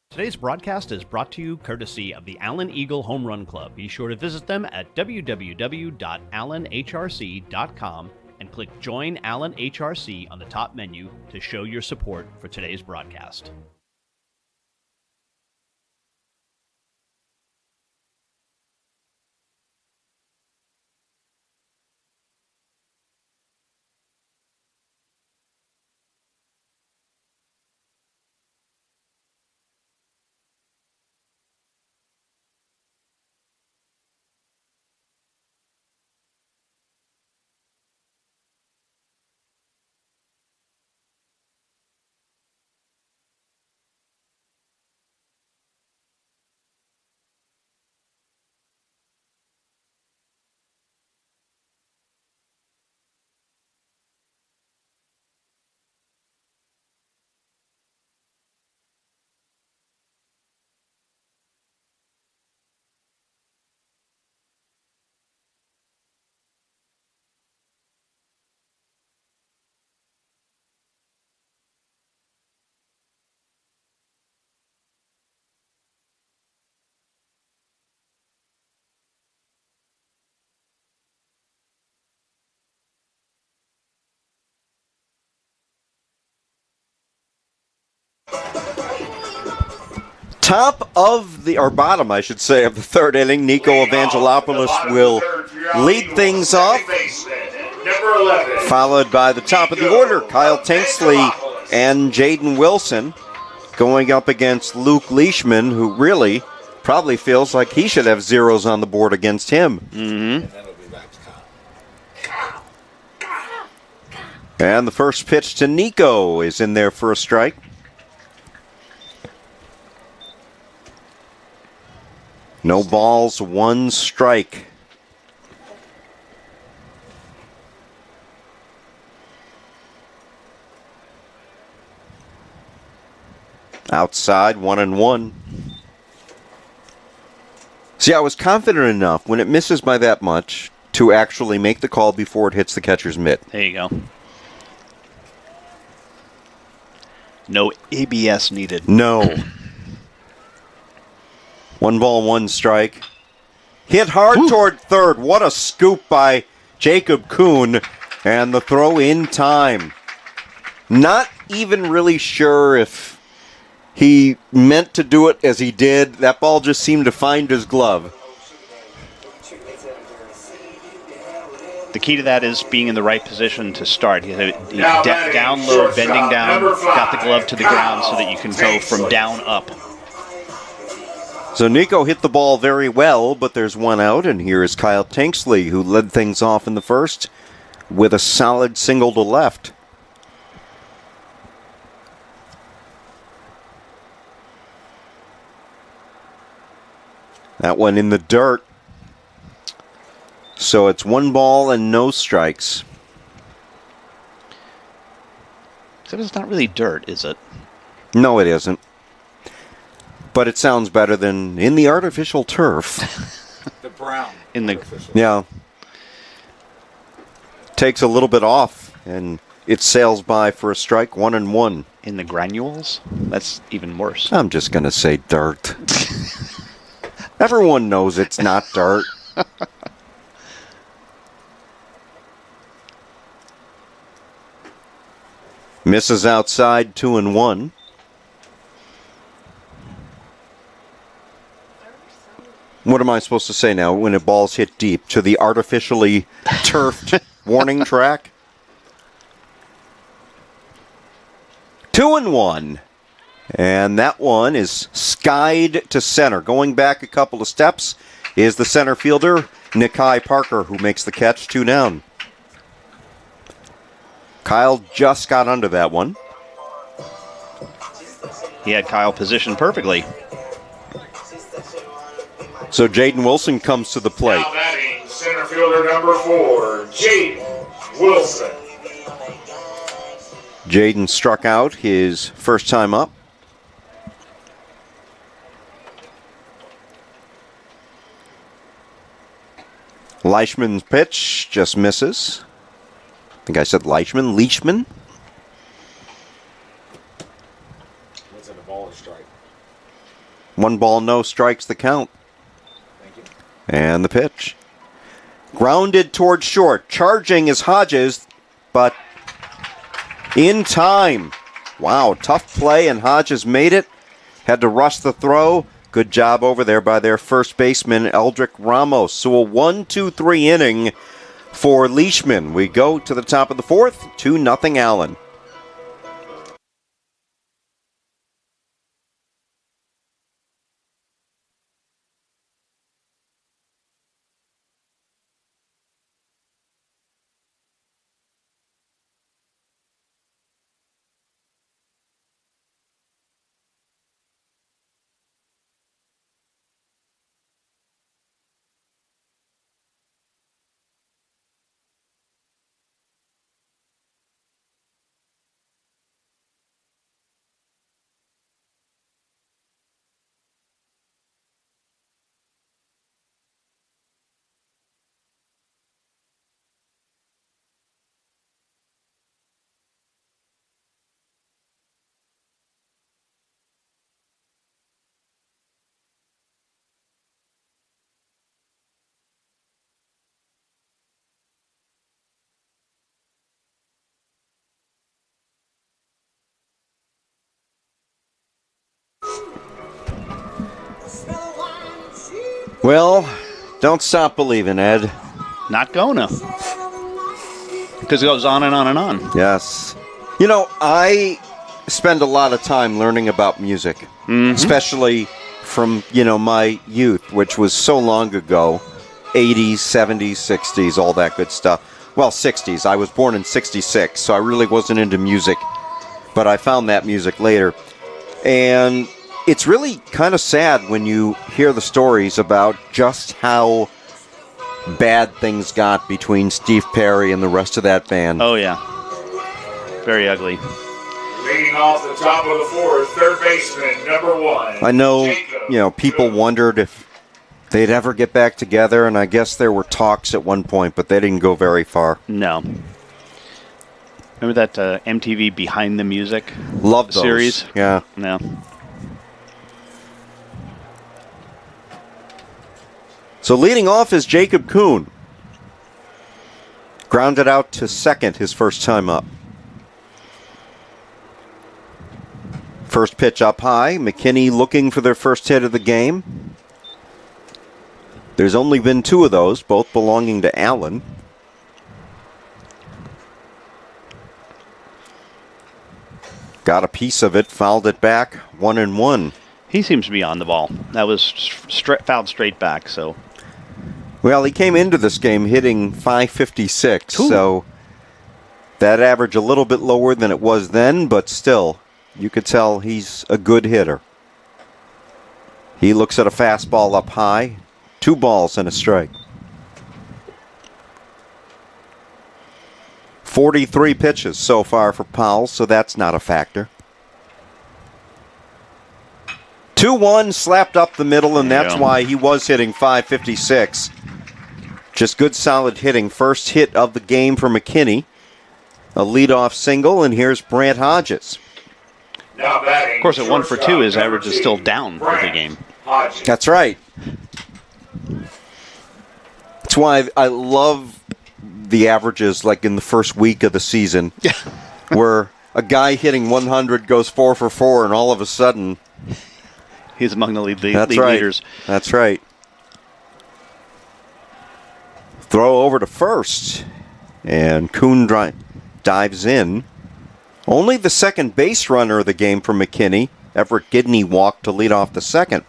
Today's broadcast is brought to you courtesy of the Allen Eagle Home Run Club. Be sure to visit them at www.allenhrc.com and click Join Allen HRC on the top menu to show your support for today's broadcast. Top of the, or bottom, I should say, of the third inning, Nico Evangelopoulos will lead things off, followed by the top of the order, Kyle Tanksley and Jaden Wilson, going up against Luke Leishman, who really probably feels like he should have zeros on the board against him. And the first pitch to Nico is in there for a strike. No balls, 1 strike. Outside, 1-1. See, I was confident enough when it misses by that much to actually make the call before it hits the catcher's mitt. There you go. No ABS needed. No. 1 ball, 1 strike. Hit hard toward third. What a scoop by Jacob Kuhn. And the throw in time. Not even really sure if he meant to do it as he did. That ball just seemed to find his glove. The key to that is being in the right position to start. He's down low, bending down, got the glove to the ground so that you can go from down up. So Nico hit the ball very well, but there's 1 out, and here is Kyle Tanksley, who led things off in the first with a solid single to left. That one in the dirt. So it's 1 ball and no strikes. So it's not really dirt, is it? No, it isn't. But it sounds better than in the artificial turf. The brown. In the Yeah. Takes a little bit off, and it sails by for a strike, 1-1. in the granules? That's even worse. I'm just going to say dirt. Everyone knows it's not dirt. Misses outside, 2-1. What am I supposed to say now when a ball's hit deep? To the artificially turfed warning track? 2-1. And that one is skied to center. Going back a couple of steps is the center fielder, Nikai Parker, who makes the catch, 2 down. Kyle just got under that one. He had Kyle positioned perfectly. So Jaden Wilson comes to the plate. Now batting, center fielder number 4, Jaden Wilson. Jaden struck out his first time up. Leishman's pitch just misses. I think I said Leishman. Leishman. What's it, a ball or strike? 1 ball, no strikes the count. Thank you. And the pitch. Grounded towards short. Charging is Hodges, but in time. Wow, tough play, and Hodges made it. Had to rush the throw. Good job over there by their first baseman, Eldrick Ramos. So a 1-2-3 inning for Leishman. We go to the top of the 4th, 2-0 Allen. Well, don't stop believing, Ed. Not gonna. Because it goes on and on and on. Yes. You know, I spend a lot of time learning about music, especially from, my youth, which was so long ago, 80s, 70s, 60s, all that good stuff. Well, 60s. I was born in 66, so I really wasn't into music, but I found that music later. And it's really kind of sad when you hear the stories about just how bad things got between Steve Perry and the rest of that band. Oh, yeah. Very ugly. Leading off the top of the 4th, third baseman, number 1. I know, people wondered if they'd ever get back together, and I guess there were talks at one point, but they didn't go very far. No. Remember that MTV Behind the Music Love those. Series? Yeah. No. So leading off is Jacob Kuhn. Grounded out to second his first time up. First pitch up high. McKinney looking for their first hit of the game. There's only been 2 of those, both belonging to Allen. Got a piece of it, fouled it back, 1-1. He seems to be on the ball. That was fouled straight back, so. Well, he came into this game hitting .556, so that average a little bit lower than it was then, but still, you could tell he's a good hitter. He looks at a fastball up high, 2 balls and a strike. 43 pitches so far for Powell, so that's not a factor. 2-1 slapped up the middle, and that's why he was hitting .556. Just good, solid hitting. First hit of the game for McKinney. A leadoff single, and here's Brant Hodges. Of course, at 1 for 2, his average is still down for the game. That's right. That's why I love the averages like in the first week of the season where a guy hitting 100 goes 4 for 4, and all of a sudden he's among the league right. leaders. That's right. Throw over to first, and Kuhn dives in. Only the second base runner of the game for McKinney. Everett Gidney walked to lead off the second.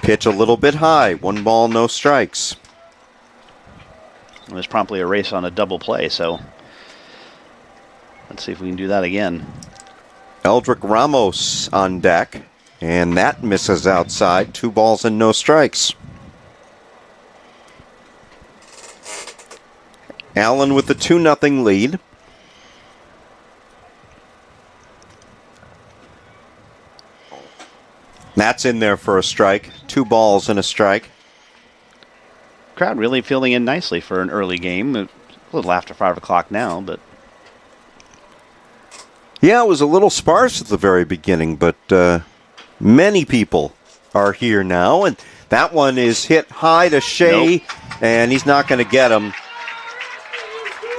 Pitch a little bit high. 1 ball, no strikes. It was promptly a race on a double play, so let's see if we can do that again. Eldrick Ramos on deck, and that misses outside. 2 balls and no strikes. Allen with the 2-0 lead. That's in there for a strike. 2 balls and a strike. Crowd really filling in nicely for an early game. A little after 5 o'clock now, but... Yeah, it was a little sparse at the very beginning, but many people are here now. And that one is hit high to Shea, and he's not going to get him.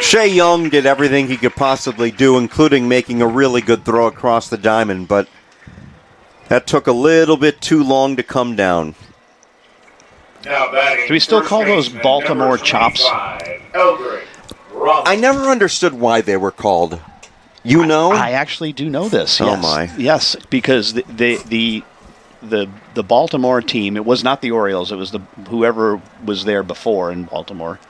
Shea Young did everything he could possibly do, including making a really good throw across the diamond, but that took a little bit too long to come down. Do we still call those Baltimore chops? I never understood why they were called. You know? I actually do know this. Oh yes. my! Yes, because the Baltimore team. It was not the Orioles. It was whoever was there before in Baltimore,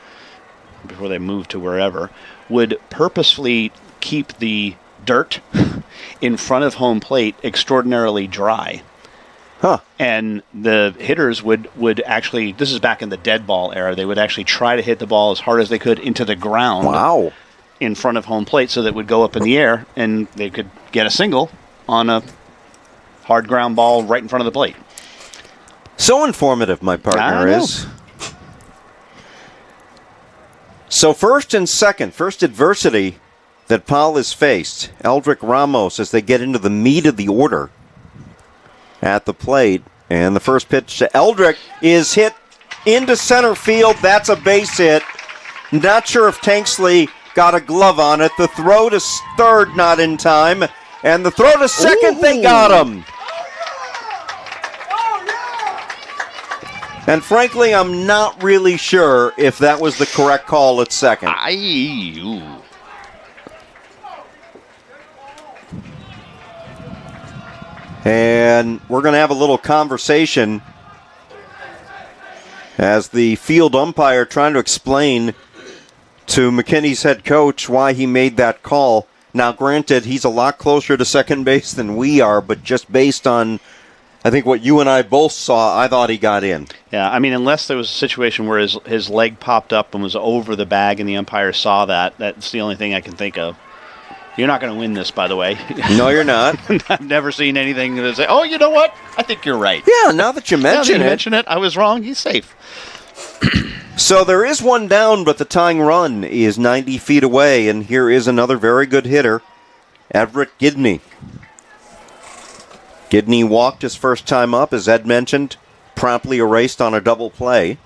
before they moved to wherever, would purposefully keep the dirt in front of home plate extraordinarily dry. Huh. And the hitters would actually, this is back in the dead ball era, they would actually try to hit the ball as hard as they could into the ground. Wow. In front of home plate so that it would go up in the air and they could get a single on a hard ground ball right in front of the plate. So informative, my partner is. So first and second, first adversity that Paul has faced. Eldrick Ramos as they get into the meat of the order at the plate. And the first pitch to Eldrick is hit into center field. That's a base hit. Not sure if Tanksley got a glove on it. The throw to third not in time. And the throw to second, they got him. And frankly, I'm not really sure if that was the correct call at second. And we're going to have a little conversation as the field umpire trying to explain to McKinney's head coach why he made that call. Now, granted, he's a lot closer to second base than we are, but just based on, I think, what you and I both saw, I thought he got in. Yeah, I mean, unless there was a situation where his leg popped up and was over the bag and the umpire saw that, that's the only thing I can think of. You're not going to win this, by the way. No, you're not. I've never seen anything that say, oh, you know what? I think you're right. Yeah, now that you mention it, I was wrong. He's safe. So there is one down, but the tying run is 90 feet away, and here is another very good hitter, Everett Gidney. Gidney walked his first time up, as Ed mentioned, promptly erased on a double play.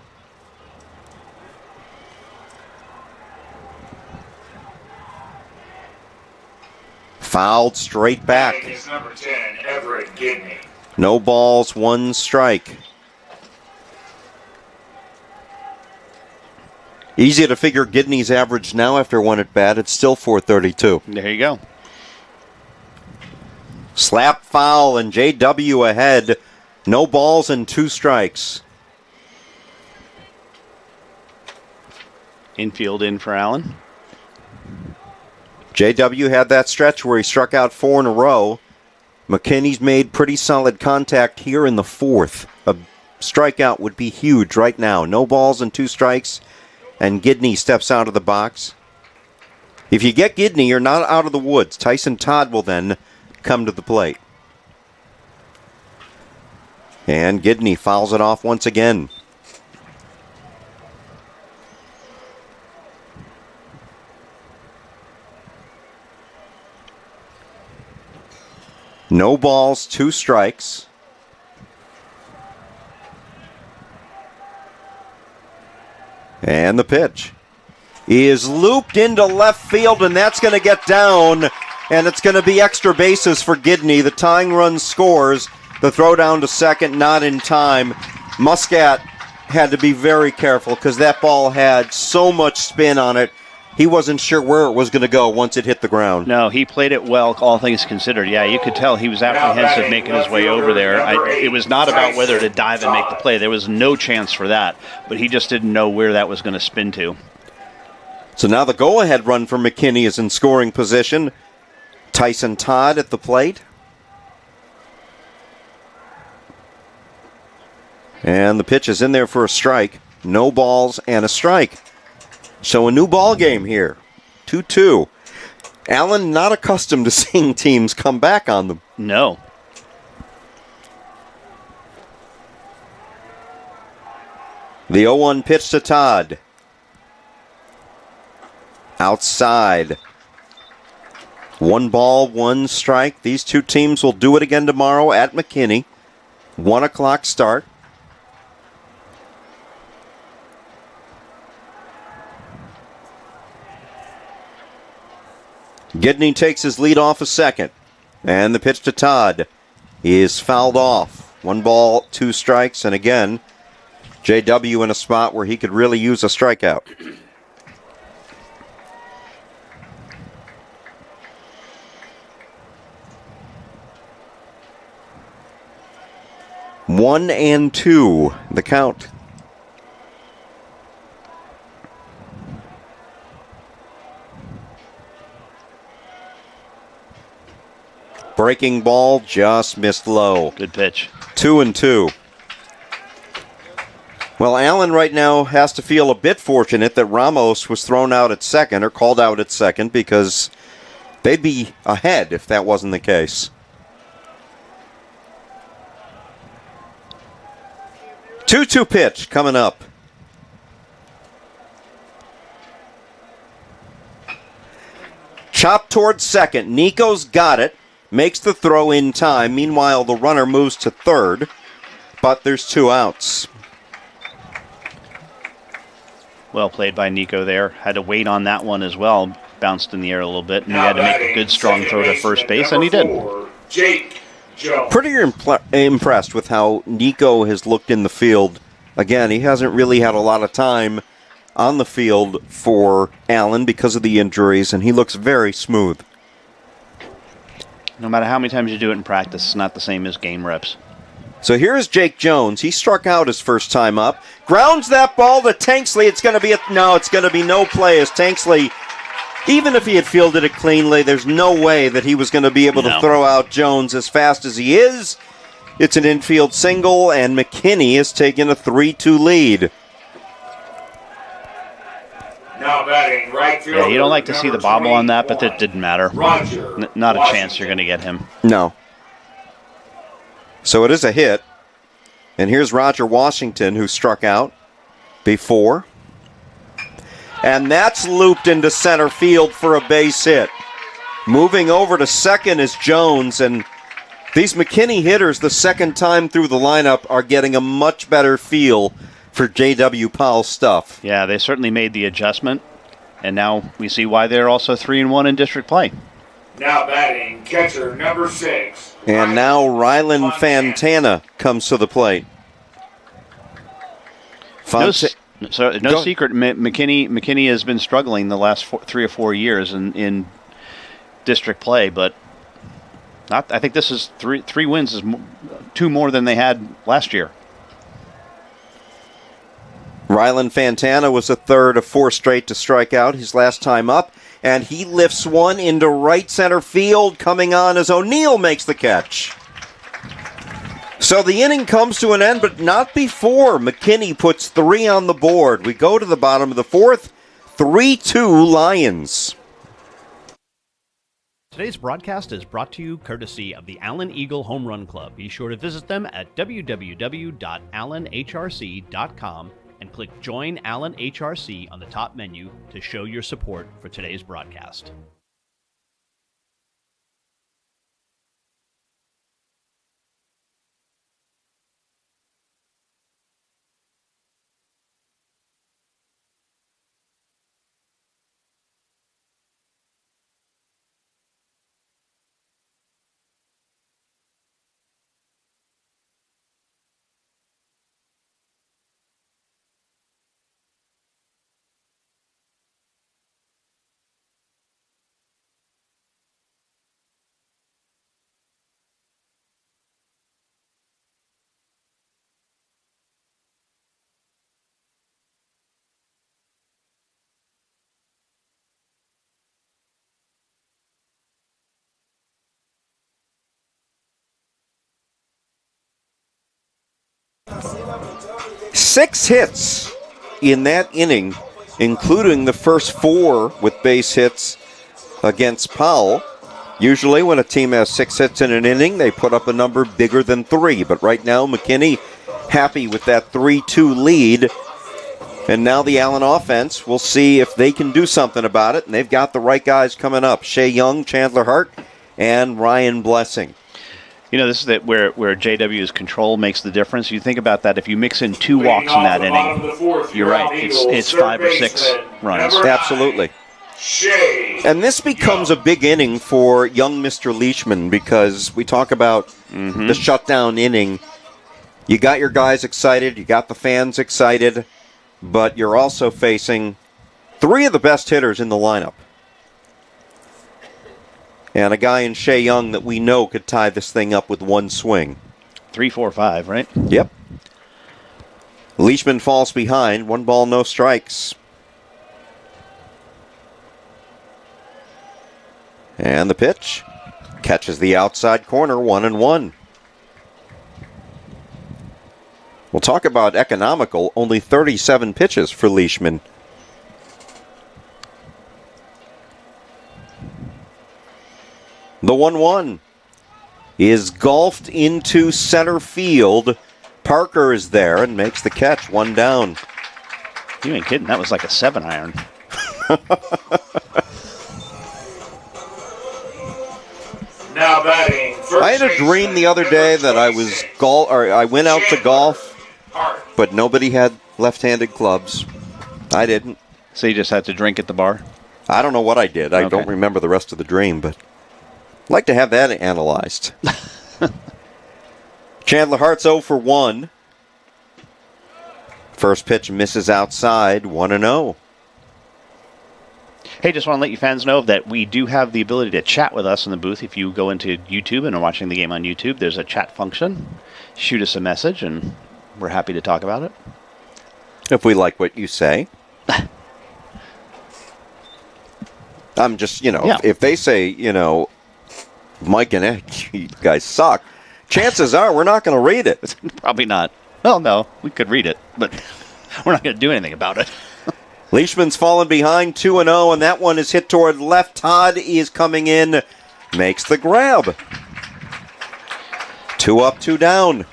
Fouled straight back. Is number 10, Everett Gidney. No balls, 1 strike. Easy to figure Gidney's average now after 1 at bat. It's still .432. There you go. Slap foul and JW ahead. No balls and 2 strikes. Infield in for Allen. JW had that stretch where he struck out 4 in a row. McKinney's made pretty solid contact here in the 4th. A strikeout would be huge right now. No balls and 2 strikes. And Gidney steps out of the box. If you get Gidney, you're not out of the woods. Tyson Todd will then come to the plate. And Gidney fouls it off once again. No balls, 2 strikes. And the pitch is looped into left field, and that's going to get down, and it's going to be extra bases for Gidney. The tying run scores. The throw down to second, not in time. Muscat had to be very careful because that ball had so much spin on it. He wasn't sure where it was going to go once it hit the ground. No, he played it well, all things considered. Yeah, you could tell he was apprehensive making his way over there. It was not about whether to dive and make the play. There was no chance for that, but he just didn't know where that was going to spin to. So now the go-ahead run for McKinney is in scoring position. Tyson Todd at the plate. And the pitch is in there for a strike. No balls and a strike. So a new ball game here. 2-2. Allen not accustomed to seeing teams come back on them. No. The 0-1 pitch to Todd. Outside. 1 ball, 1 strike. These two teams will do it again tomorrow at McKinney. 1 o'clock start. Gidney takes his lead off a second. And the pitch to Todd is fouled off. 1 ball, 2 strikes. And again, JW in a spot where he could really use a strikeout. One and 2, the count. Breaking ball just missed low. Good pitch. 2-2. Well, Allen right now has to feel a bit fortunate that Ramos was thrown out at second or called out at second because they'd be ahead if that wasn't the case. 2-2 pitch coming up. Chop towards second. Nico's got it. Makes the throw in time. Meanwhile, the runner moves to third. But there's 2 outs. Well played by Nico there. Had to wait on that one as well. Bounced in the air a little bit. And he had to make a good, strong throw to first base, and he did. Jake Jones. Pretty impressed with how Nico has looked in the field. Again, he hasn't really had a lot of time on the field for Allen because of the injuries, and he looks very smooth. No matter how many times you do it in practice, it's not the same as game reps. So here's Jake Jones. He struck out his first time up. Grounds that ball to Tanksley. It's going to be no play as Tanksley, even if he had fielded it cleanly, there's no way that he was going to be able to throw out Jones as fast as he is. It's an infield single, and McKinney has taken a 3-2 lead. Now batting right field. Yeah, you don't like to see the bobble on that, but that didn't matter. Roger Not a chance you're going to get him. No. So it is a hit. And here's Roger Washington, who struck out before. And that's looped into center field for a base hit. Moving over to second is Jones, and these McKinney hitters, the second time through the lineup, are getting a much better feel for J.W. Powell's stuff. Yeah, they certainly made the adjustment, and now we see why they're also 3-1 in district play. Now batting, catcher number 6. And now Rylan Fantana comes to the plate. No secret, McKinney has been struggling the last 3 or 4 years in district play, but I think this is 3 wins is 2 more than they had last year. Rylan Fantana was a third of 4 straight to strike out his last time up, and he lifts one into right center field. Coming on as O'Neill makes the catch. So the inning comes to an end, but not before McKinney puts 3 on the board. We go to the bottom of the 4th, 3-2 Lions. Today's broadcast is brought to you courtesy of the Allen Eagle Home Run Club. Be sure to visit them at www.allenhrc.com and click Join Allen HRC on the top menu to show your support for today's broadcast. Six hits in that inning including the first 4 with base hits against Powell. Usually when a team has 6 hits in an inning, they put up a number bigger than 3. But right now, McKinney happy with that 3-2 lead. And now the Allen offense, we'll see if they can do something about it. And they've got the right guys coming up. Shea Young, Chandler Hart, and Ryan Blessing. You know, this is where JW's control makes the difference. You think about that. If you mix in 2 walks in that inning, you're right. It's 5 or 6 runs. Absolutely. And this becomes a big inning for young Mr. Leishman because we talk about the shutdown inning. You got your guys excited. You got the fans excited. But you're also facing 3 of the best hitters in the lineup. And a guy in Shea Young that we know could tie this thing up with 1 swing. 3, 4, 5, right? Yep. Leishman falls behind. 1 ball, no strikes. And the pitch catches the outside corner, 1-1. We'll talk about economical. Only 37 pitches for Leishman. The 1-1 is golfed into center field. Parker is there and makes the catch. 1 down. You ain't kidding. That was like a 7-iron. Now batting. I had a dream the other day that I went out to golf, but nobody had left-handed clubs. I didn't. So you just had to drink at the bar? I don't know what I did. I don't remember the rest of the dream, but I'd like to have that analyzed. Chandler Hart's 0 for 1. First pitch misses outside, 1-0. Hey, just want to let you fans know that we do have the ability to chat with us in the booth. If you go into YouTube and are watching the game on YouTube, there's a chat function. Shoot us a message, and we're happy to talk about it. If we like what you say. I'm just, if they say, Mike and Ed, you guys suck, chances are we're not going to read it. Probably not. Well, no, we could read it, but we're not going to do anything about it. Leishman's fallen behind 2-0, and that one is hit toward left. Todd is coming in, makes the grab. 2 up, 2 down.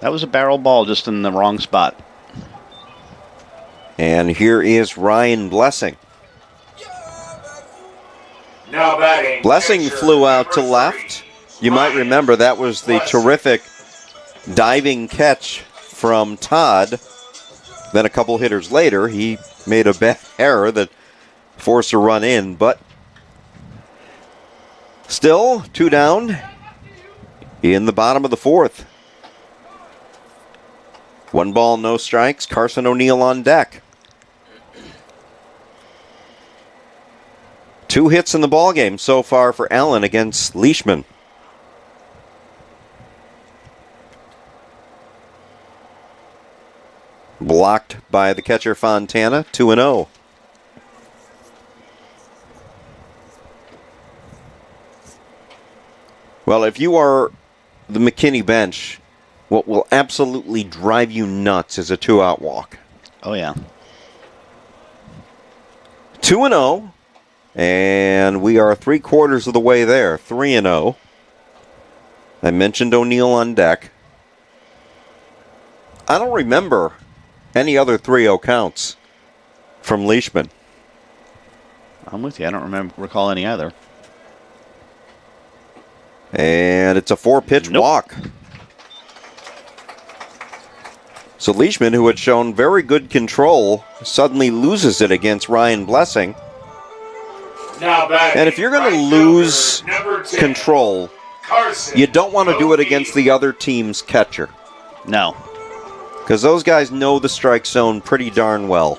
That was a barrel ball just in the wrong spot. And here is Ryan Blessing. Now batting. Blessing flew out to left. You might remember that was the terrific diving catch from Todd. Then a couple hitters later, he made a bad error that forced a run in, but still 2 down in the bottom of the 4th. 1 ball, no strikes. Carson O'Neill on deck. 2 hits in the ballgame so far for Allen against Leishman. Blocked by the catcher Fontana, 2-0. Well, if you are the McKinney bench, what will absolutely drive you nuts is a 2-out walk. Oh, yeah. 2-0, and we are 3/4 of the way there, 3-0. I mentioned O'Neill on deck. I don't remember any other 3-0 counts from Leishman. I'm with you. I don't recall any either. And it's a 4-pitch walk. So Leishman, who had shown very good control, suddenly loses it against Ryan Blessing. And if you're going to lose control, you don't want to do it against the other team's catcher. No. Because those guys know the strike zone pretty darn well.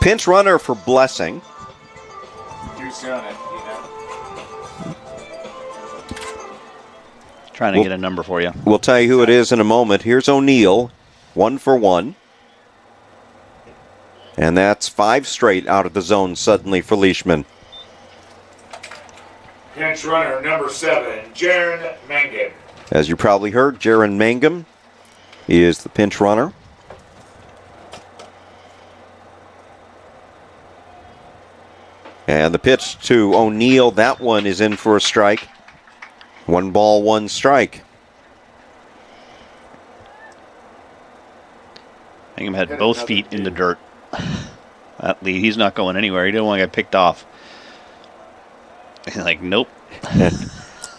Pinch runner for Blessing. Trying to get a number for you. We'll tell you who it is in a moment. Here's O'Neill, 1 for 1. And that's 5 straight out of the zone suddenly for Leishman. Pinch runner number 7, Jaron Mangum. As you probably heard, Jaron Mangum is the pinch runner. And the pitch to O'Neill, that one is in for a strike. 1 ball, 1 strike. Hingham had both feet in the dirt. That lead, he's not going anywhere. He didn't want to get picked off. He's like, nope.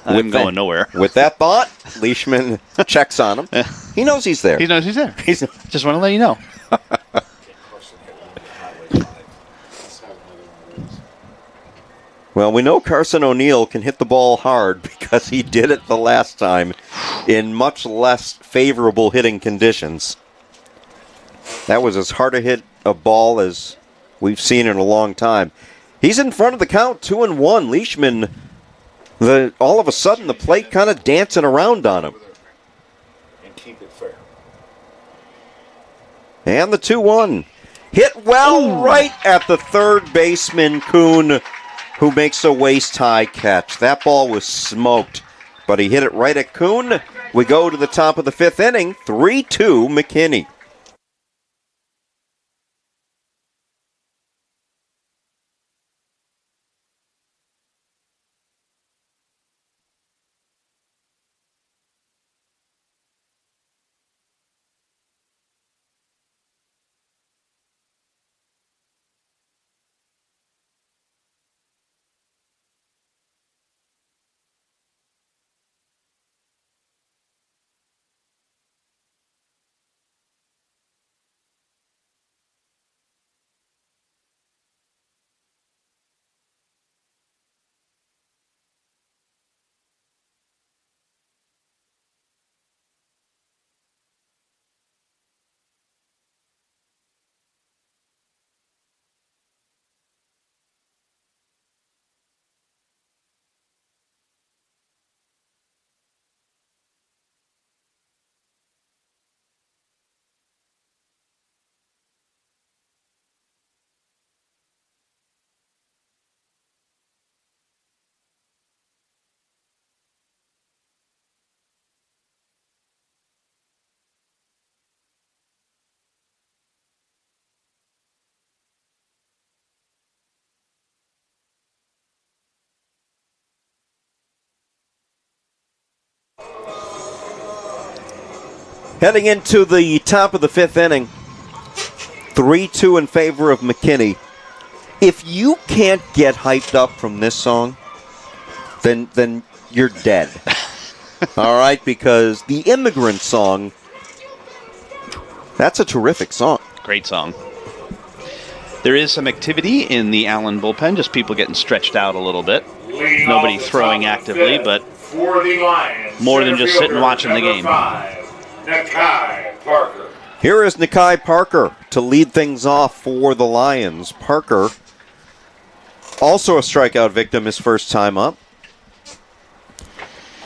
I'm going nowhere. With that thought, Leishman checks on him. He knows he's there. He knows he's there. Just want to let you know. Well, we know Carson O'Neill can hit the ball hard because he did it the last time in much less favorable hitting conditions. That was as hard a hit a ball as we've seen in a long time. He's in front of the count, 2-1. Leishman, all of a sudden, the plate kind of dancing around on him. And keep it fair. And the 2-1. Hit well right at the third baseman, Kuhn, who makes a waist-high catch. That ball was smoked, but he hit it right at Kuhn. We go to the top of the 5th inning, 3-2 McKinney. Heading into the top of the 5th inning, 3-2 in favor of McKinney. If you can't get hyped up from this song, then you're dead. All right, because the Immigrant Song, that's a terrific song. Great song. There is some activity in the Allen bullpen, just people getting stretched out a little bit. Nobody throwing actively, but for the Lions, more than just sitting watching the game. 5, Nakai Parker. Here is Nakai Parker to lead things off for the Lions. Parker, also a strikeout victim his first time up.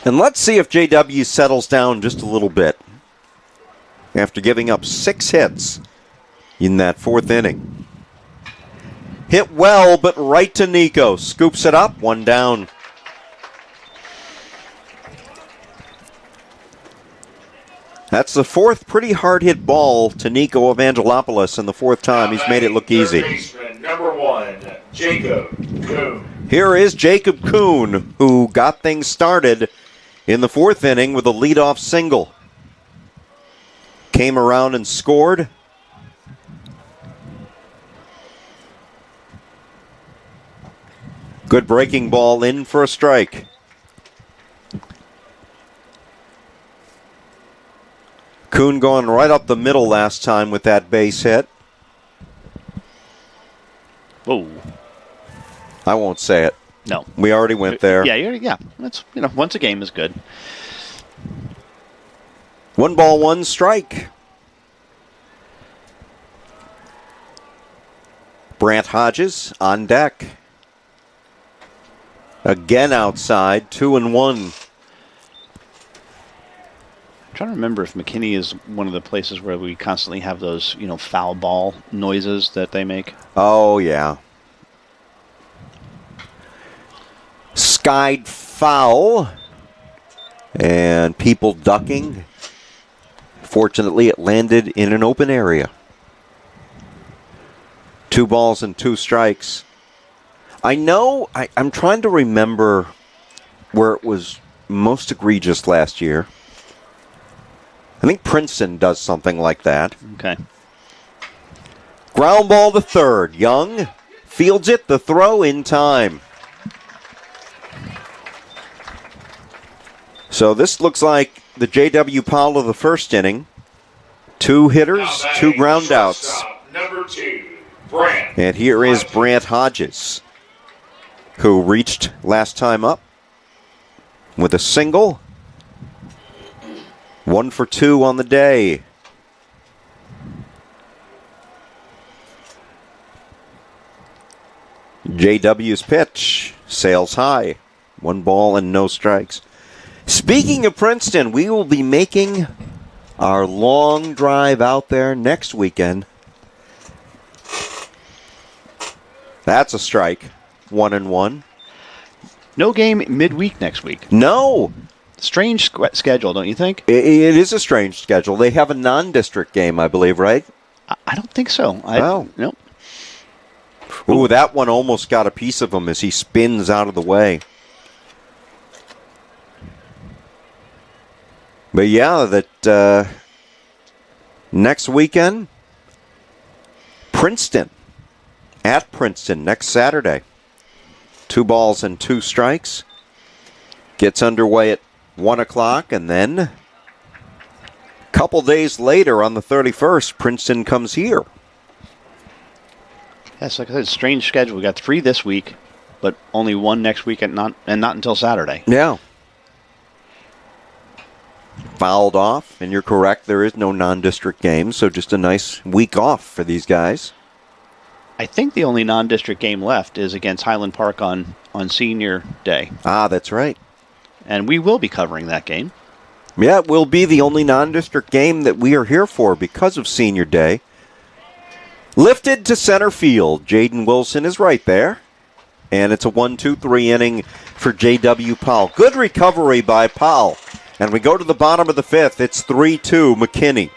And let's see if JW settles down just a little bit after giving up 6 hits in that 4th inning. Hit well, but right to Nico. Scoops it up, 1 down. That's the 4th pretty hard hit ball to Nico Evangelopoulos, and the 4th time he's made it look easy. Number 1, Jacob Kuhn. Here is Jacob Kuhn, who got things started in the 4th inning with a leadoff single. Came around and scored. Good breaking ball in for a strike. Kuhn going right up the middle last time with that base hit. Whoa. I won't say it. No. We already went there. Yeah. That's, once a game is good. 1 ball, 1 strike. Brant Hodges on deck. Again outside, 2-1. I'm trying to remember if McKinney is one of the places where we constantly have those, foul ball noises that they make. Oh, yeah. Skied foul. And people ducking. Fortunately, it landed in an open area. 2 balls and 2 strikes. I know, I'm trying to remember where it was most egregious last year. I think Princeton does something like that. Okay. Ground ball to third. Young fields it, the throw in time. So this looks like the J.W. Powell of the first inning. 2 hitters, 2 ground outs. Number 2, Brant. And here is Brant Hodges, who reached last time up with a single. 1 for 2 on the day. JW's pitch sails high. 1 ball and no strikes. Speaking of Princeton, we will be making our long drive out there next weekend. That's a strike. 1-1. No game midweek next week. No. Strange schedule, don't you think? It is a strange schedule. They have a non-district game, I believe, right? I don't think so. Nope. Ooh, that one almost got a piece of him as he spins out of the way. But yeah, that next weekend, Princeton. At Princeton next Saturday. 2 balls and 2 strikes. Gets underway at 1 o'clock, and then a couple days later on the 31st, Princeton comes here. Yes, like I said, strange schedule. We got 3 this week, but only 1 next week, and not until Saturday. Yeah. Fouled off, and you're correct, there is no non-district game, so just a nice week off for these guys. I think the only non-district game left is against Highland Park on Senior Day. Ah, that's right. And we will be covering that game. Yeah, it will be the only non-district game that we are here for because of Senior Day. Lifted to center field. Jaden Wilson is right there. And it's a 1-2-3 inning for J.W. Powell. Good recovery by Powell. And we go to the bottom of the 5th. It's 3-2 McKinney.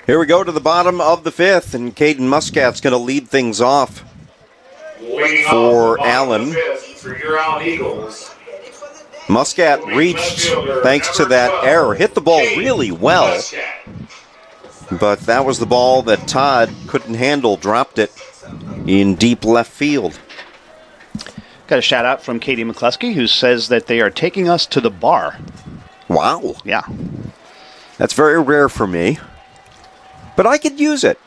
Here we go to the bottom of the 5th, and Caden Muscat's going to lead things off for Allen. For your Allen Eagles. Muscat reached thanks to that error. Hit the ball really well, but that was the ball that Todd couldn't handle, dropped it in deep left field. Got a shout out from Katie McCluskey, who says that they are taking us to the bar. Wow. Yeah. That's very rare for me, but I could use it.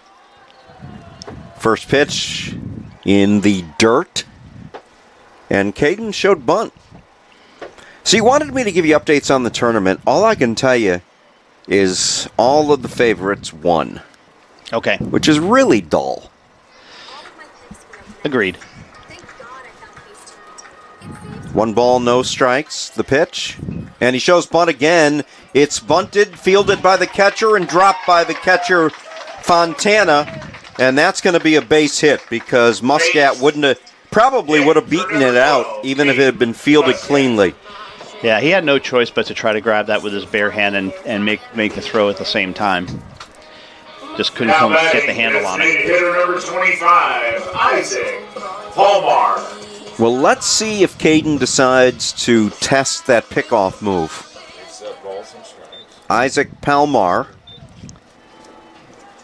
First pitch in the dirt, and Caden showed bunt. So you wanted me to give you updates on the tournament. All I can tell you is all of the favorites won. Okay. Which is really dull. Agreed. 1 ball, no strikes, the pitch. And he shows bunt again. It's bunted, fielded by the catcher, and dropped by the catcher, Fontana. And that's going to be a base hit because Muscat probably would have beaten it out even if it had been fielded cleanly. Yeah, he had no choice but to try to grab that with his bare hand and make the throw at the same time. Just couldn't Now get the handle on it. Hitter number 25, Isaac Palmar. Well, let's see if Caden decides to test that pickoff move. Isaac Palmar.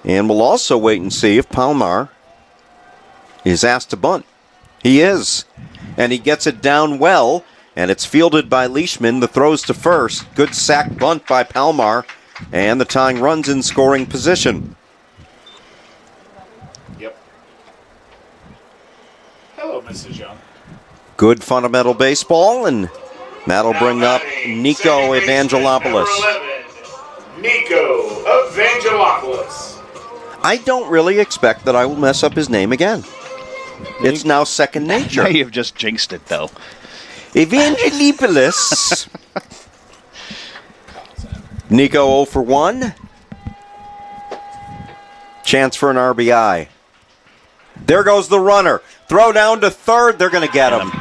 And we'll also wait and see if Palmar is asked to bunt. He is. And he gets it down well, and it's fielded by Leishman. The throw's to first. Good sack bunt by Palmar, and the tying run's in scoring position. Yep. Hello, Mrs. Young. Good fundamental baseball, and that'll bring up Nico Evangelopoulos. Nico Evangelopoulos. I don't really expect that I will mess up his name again. It's now second nature. Now you've just jinxed it, though. Evangelopoulos. Nico 0 for 1. Chance for an RBI. There goes the runner. Throw down to third. They're going to get him.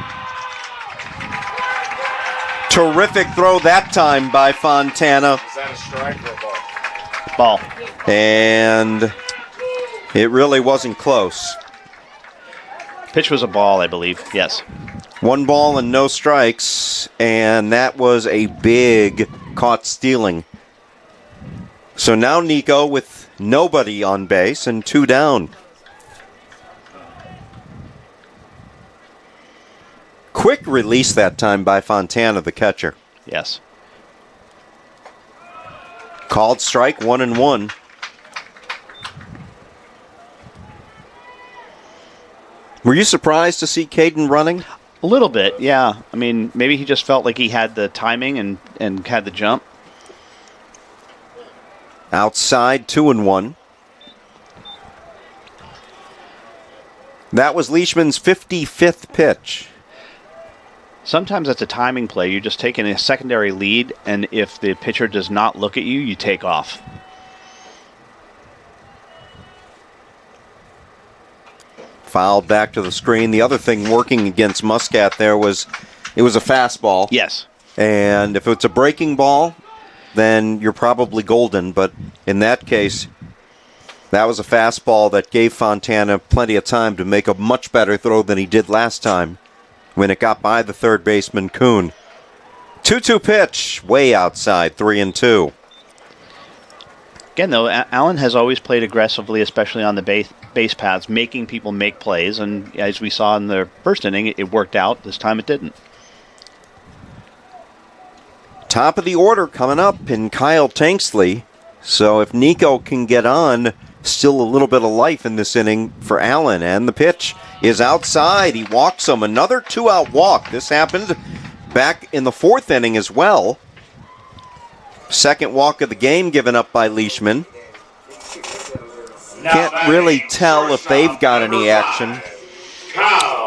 Terrific throw that time by Fontana. Is that a strike or a ball? Ball. And it really wasn't close. Pitch was a ball, I believe. Yes. 1 ball and no strikes, and that was a big caught stealing. So now Nico with nobody on base and 2 down. Quick release that time by Fontana, the catcher. Yes. Called strike, 1-1. Were you surprised to see Caden running? A little bit, yeah. I mean, maybe he just felt like he had the timing and had the jump. Outside, 2-1. That was Leishman's 55th pitch. Sometimes that's a timing play. You're just taking a secondary lead, and if the pitcher does not look at you, you take off. Fouled back to the screen. The other thing working against Muscat there was it was a fastball. Yes. And if it's a breaking ball, then you're probably golden. But in that case, that was a fastball that gave Fontana plenty of time to make a much better throw than he did last time when it got by the third baseman, Kuhn. 2-2 pitch, way outside, 3-2. Again, though, Allen has always played aggressively, especially on the base paths, making people make plays. And as we saw in the first inning, it worked out. This time it didn't. Top of the order coming up in Kyle Tanksley. So if Nico can get on, still a little bit of life in this inning for Allen. And the pitch is outside. He walks him. Another 2-out walk. This happened back in the 4th inning as well. Second walk of the game given up by Leishman. Can't really tell if they've got any action.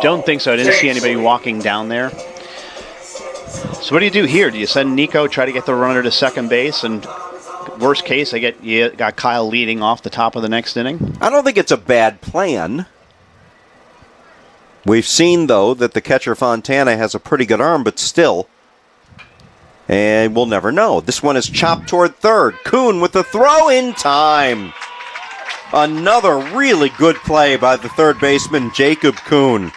Don't think so. I didn't see anybody walking down there. So what do you do here? Do you send Nico, try to get the runner to second base, and worst case, you got Kyle leading off the top of the next inning? I don't think it's a bad plan. We've seen, though, that the catcher Fontana has a pretty good arm, but still. And we'll never know. This one is chopped toward third. Kuhn with the throw in time. Another really good play by the third baseman, Jacob Kuhn.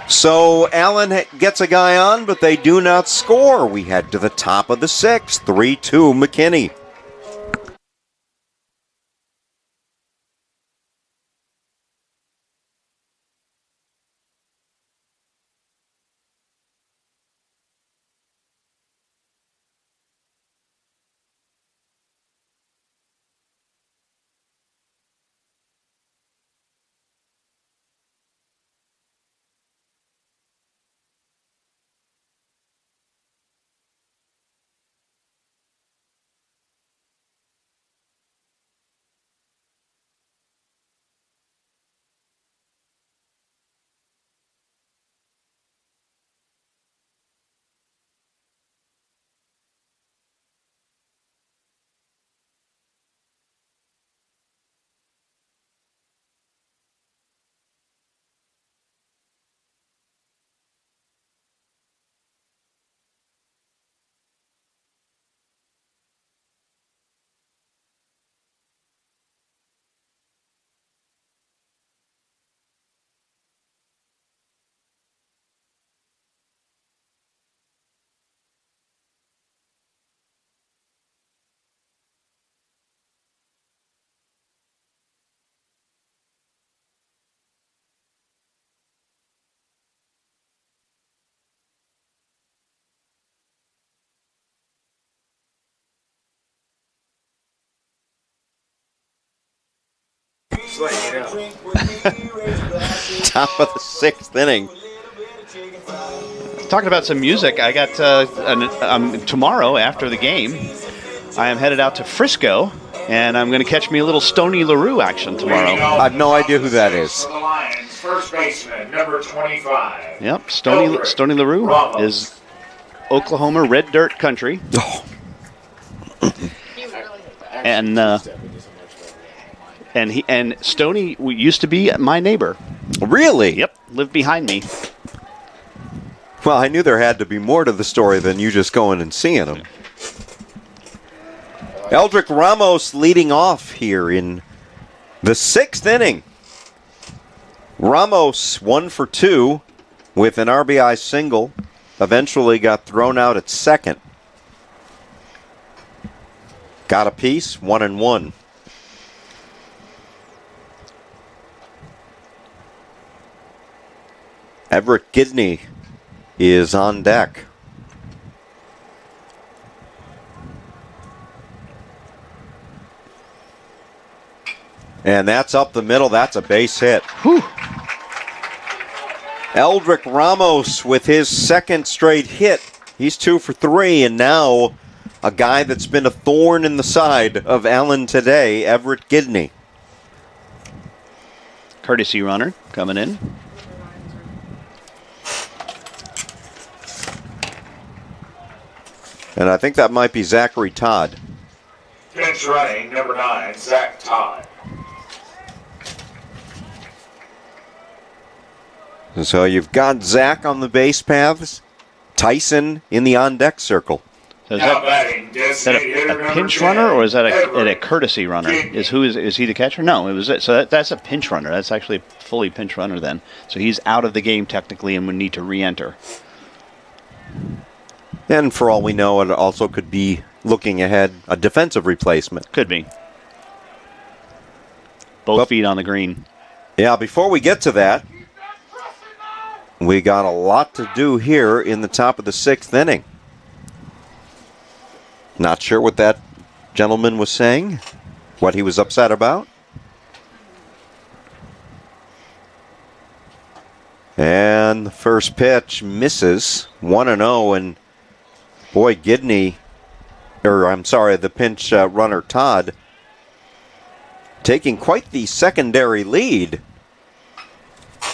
So Allen gets a guy on, but they do not score. We head to the top of the 6th, 3-2 McKinney. Just letting you know. Top of the 6th inning. Talking about some music, I got tomorrow after the game, I am headed out to Frisco, and I'm going to catch me a little Stoney LaRue action tomorrow. I have no idea who that is. The Lions, first baseman, number 25. Yep, Stoney LaRue is Oklahoma red dirt country. Oh. And Stoney used to be my neighbor. Really? Yep, lived behind me. Well, I knew there had to be more to the story than you just going and seeing him. Eldrick Ramos leading off here in the 6th inning. Ramos 1 for 2 with an RBI single. Eventually got thrown out at second. Got a piece, 1-1. Everett Gidney is on deck. And that's up the middle. That's a base hit. Whew. Eldrick Ramos with his 2nd straight hit. He's 2 for 3, and now a guy that's been a thorn in the side of Allen today, Everett Gidney. Courtesy runner coming in. And I think that might be Zachary Todd. Pinch running, number 9, Zach Todd. And so you've got Zach on the base paths, Tyson in the on-deck circle. So is Now that batting, designated hitter a number pinch 10, runner, or is that a Everett courtesy runner? Gidney. Is he the catcher? No, it was it. So that's a pinch runner. That's actually a fully pinch runner then. So he's out of the game technically and would need to re-enter. And for all we know, it also could be, looking ahead, a defensive replacement. Could be. Both feet on the green. Yeah, before we get to that, we got a lot to do here in the top of the 6th inning. Not sure what that gentleman was saying, what he was upset about. And the first pitch misses, 1-0, and boy, Gidney, the pinch runner Todd, taking quite the secondary lead.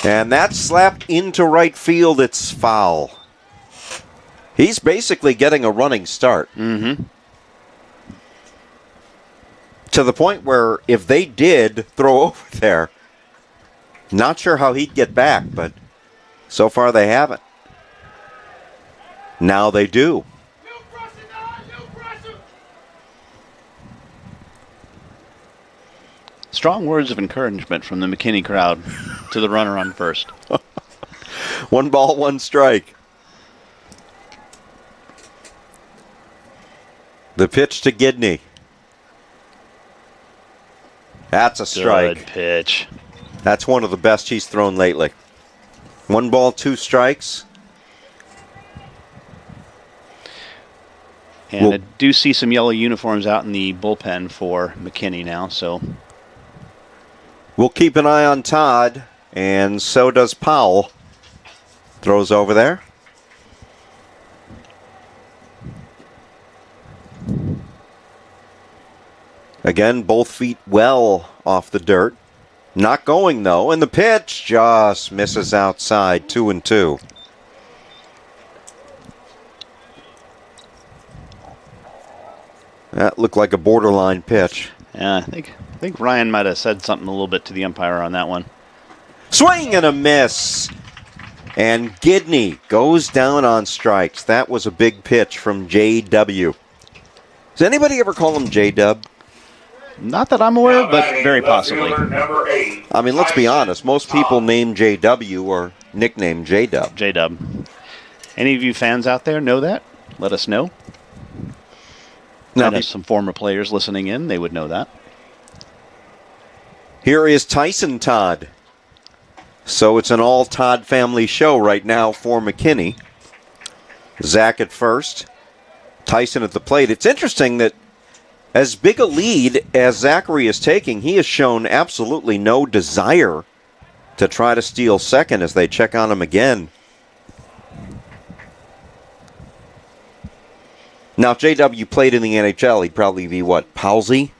And that's slapped into right field. It's foul. He's basically getting a running start. Mm-hmm. To the point where if they did throw over there, not sure how he'd get back, but so far they haven't. Now they do. Strong words of encouragement from the McKinney crowd to the runner on first. 1 ball, 1 strike. The pitch to Gidney. That's a strike. Good pitch. That's one of the best he's thrown lately. 1 ball, 2 strikes. And I do see some yellow uniforms out in the bullpen for McKinney now, so we'll keep an eye on Todd, and so does Powell. Throws over there. Again, both feet well off the dirt. Not going, though, and the pitch just misses outside, 2-2. That looked like a borderline pitch. yeah, I think Ryan might have said something a little bit to the umpire on that one. Swing and a miss. And Gidney goes down on strikes. That was a big pitch from J.W. Does anybody ever call him J-Dub? Not that I'm aware of, but very possibly. Number 8, I mean, let's be honest. Most people named J.W. or nickname J-Dub. J-Dub. Any of you fans out there know that? Let us know. Now, There's some former players listening in. They would know that. here is Tyson Todd. So it's an all-Todd family show right now for McKinney. Zach at first. Tyson at the plate. It's interesting that As big a lead as Zachary is taking, he has shown absolutely no desire to try to steal second as they check on him again. Now, if JW played in the NHL, he'd probably be, what, Palsy?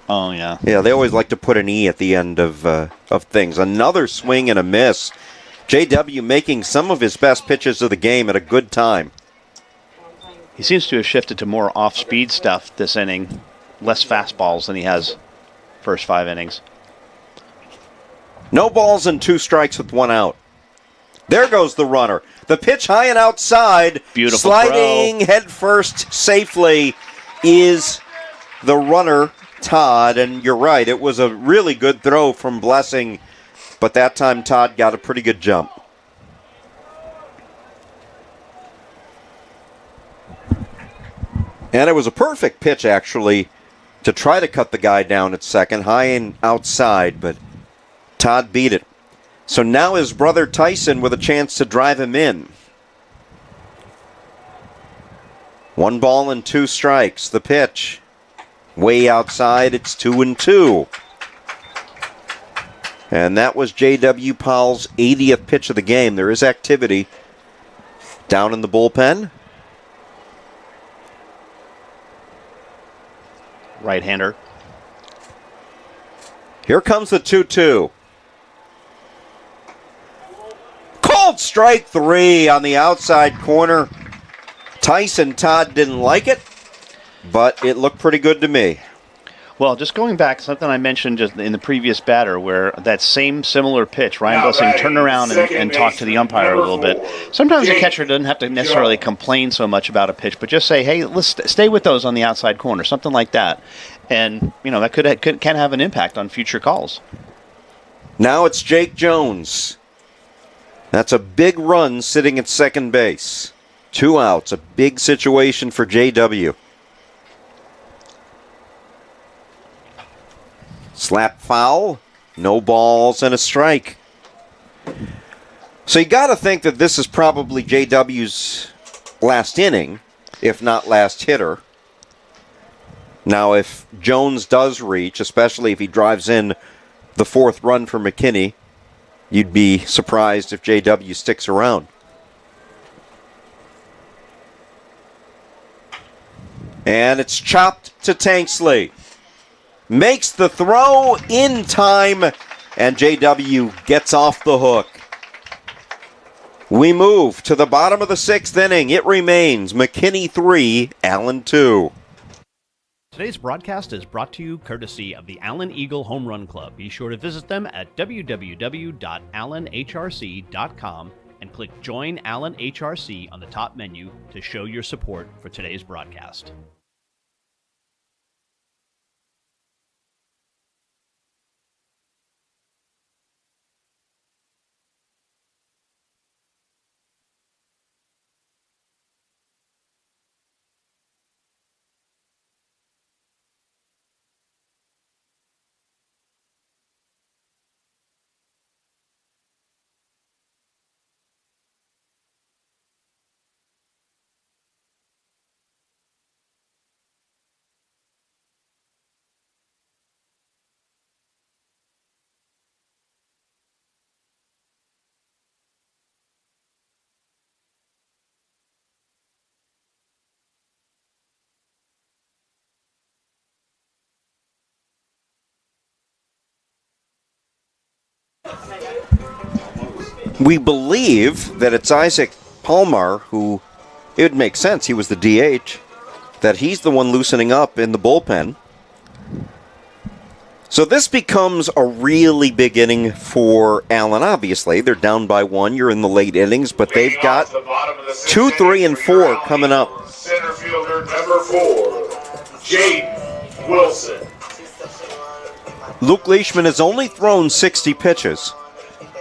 Oh, yeah. Yeah, they always like to put an E at the end of things. Another swing and a miss. JW making some of his best pitches of the game at a good time. He seems to have shifted to more off-speed stuff this inning, less fastballs than he has first 5 innings. No balls and 2 strikes with 1 out. There goes the runner. The pitch high and outside. Beautiful sliding head first safely is the runner, Todd. And you're right, it was a really good throw from Blessing, but that time Todd got a pretty good jump. And it was a perfect pitch, actually, to try to cut the guy down at second, high and outside, but Todd beat it. So now his brother Tyson with a chance to drive him in. 1 ball and 2 strikes. The pitch. Way outside, it's 2-2. And that was J.W. Powell's 80th pitch of the game. There is activity down in the bullpen. Right-hander. Here comes the 2-2. Called strike 3 on the outside corner. Tyson Todd didn't like it, but it looked pretty good to me. Well, just going back, something I mentioned just in the previous batter, where that same similar pitch, Ryan Blessing turned around and talked to the umpire a little bit. Sometimes the catcher doesn't have to necessarily complain so much about a pitch, but just say, hey, let's stay with those on the outside corner, something like that. And, that can have an impact on future calls. Now it's Jake Jones. That's a big run sitting at second base. 2 outs, a big situation for JW. Slap foul, no balls and a strike. So you got to think that this is probably JW's last inning, if not last hitter. Now, if Jones does reach, especially if he drives in the 4th run for McKinney, you'd be surprised if JW sticks around. And it's chopped to Tanksley. Makes the throw in time, and JW gets off the hook. We move to the bottom of the 6th inning. It remains McKinney 3, Allen 2. Today's broadcast is brought to you courtesy of the Allen Eagle Home Run Club. Be sure to visit them at www.allenhrc.com and click Join Allen HRC on the top menu to show your support for today's broadcast. We believe that it's Isaac Palmer who, it would make sense, he was the DH, that he's the one loosening up in the bullpen. So this becomes a really big inning for Allen, obviously. They're down by 1. You're in the late innings, but they've got 2, 3, and 4 coming up. Center fielder number 4, Jaden Wilson. Luke Leishman has only thrown 60 pitches,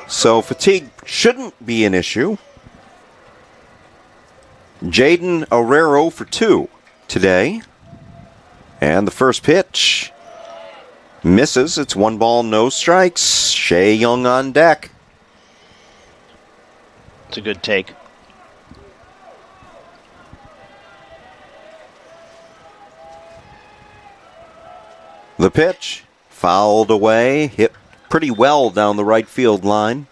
so fatigue shouldn't be an issue. Jaden Arrero for 2 today. And the first pitch misses. It's 1 ball, no strikes. Shea Young on deck. It's a good take. The pitch, fouled away, hit pretty well down the right field line.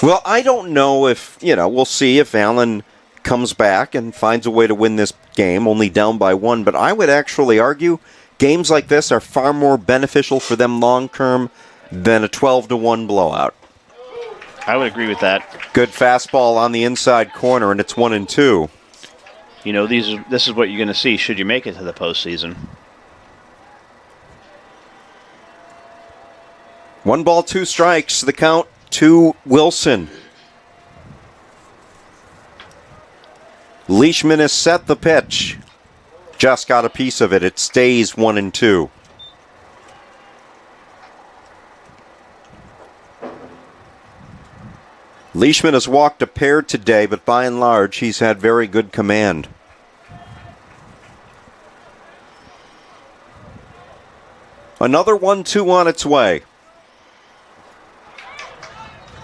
Well, I don't know if, we'll see if Allen comes back and finds a way to win this game, only down by 1. But I would actually argue games like this are far more beneficial for them long term than a 12-1 blowout. I would agree with that. Good fastball on the inside corner, and it's 1-2. This is what you're going to see should you make it to the postseason. 1 ball, 2 strikes. The count to Wilson. Leishman has set the pitch. Just got a piece of it. It stays 1-2. Leishman has walked a pair today, but by and large, he's had very good command. Another 1-2 on its way.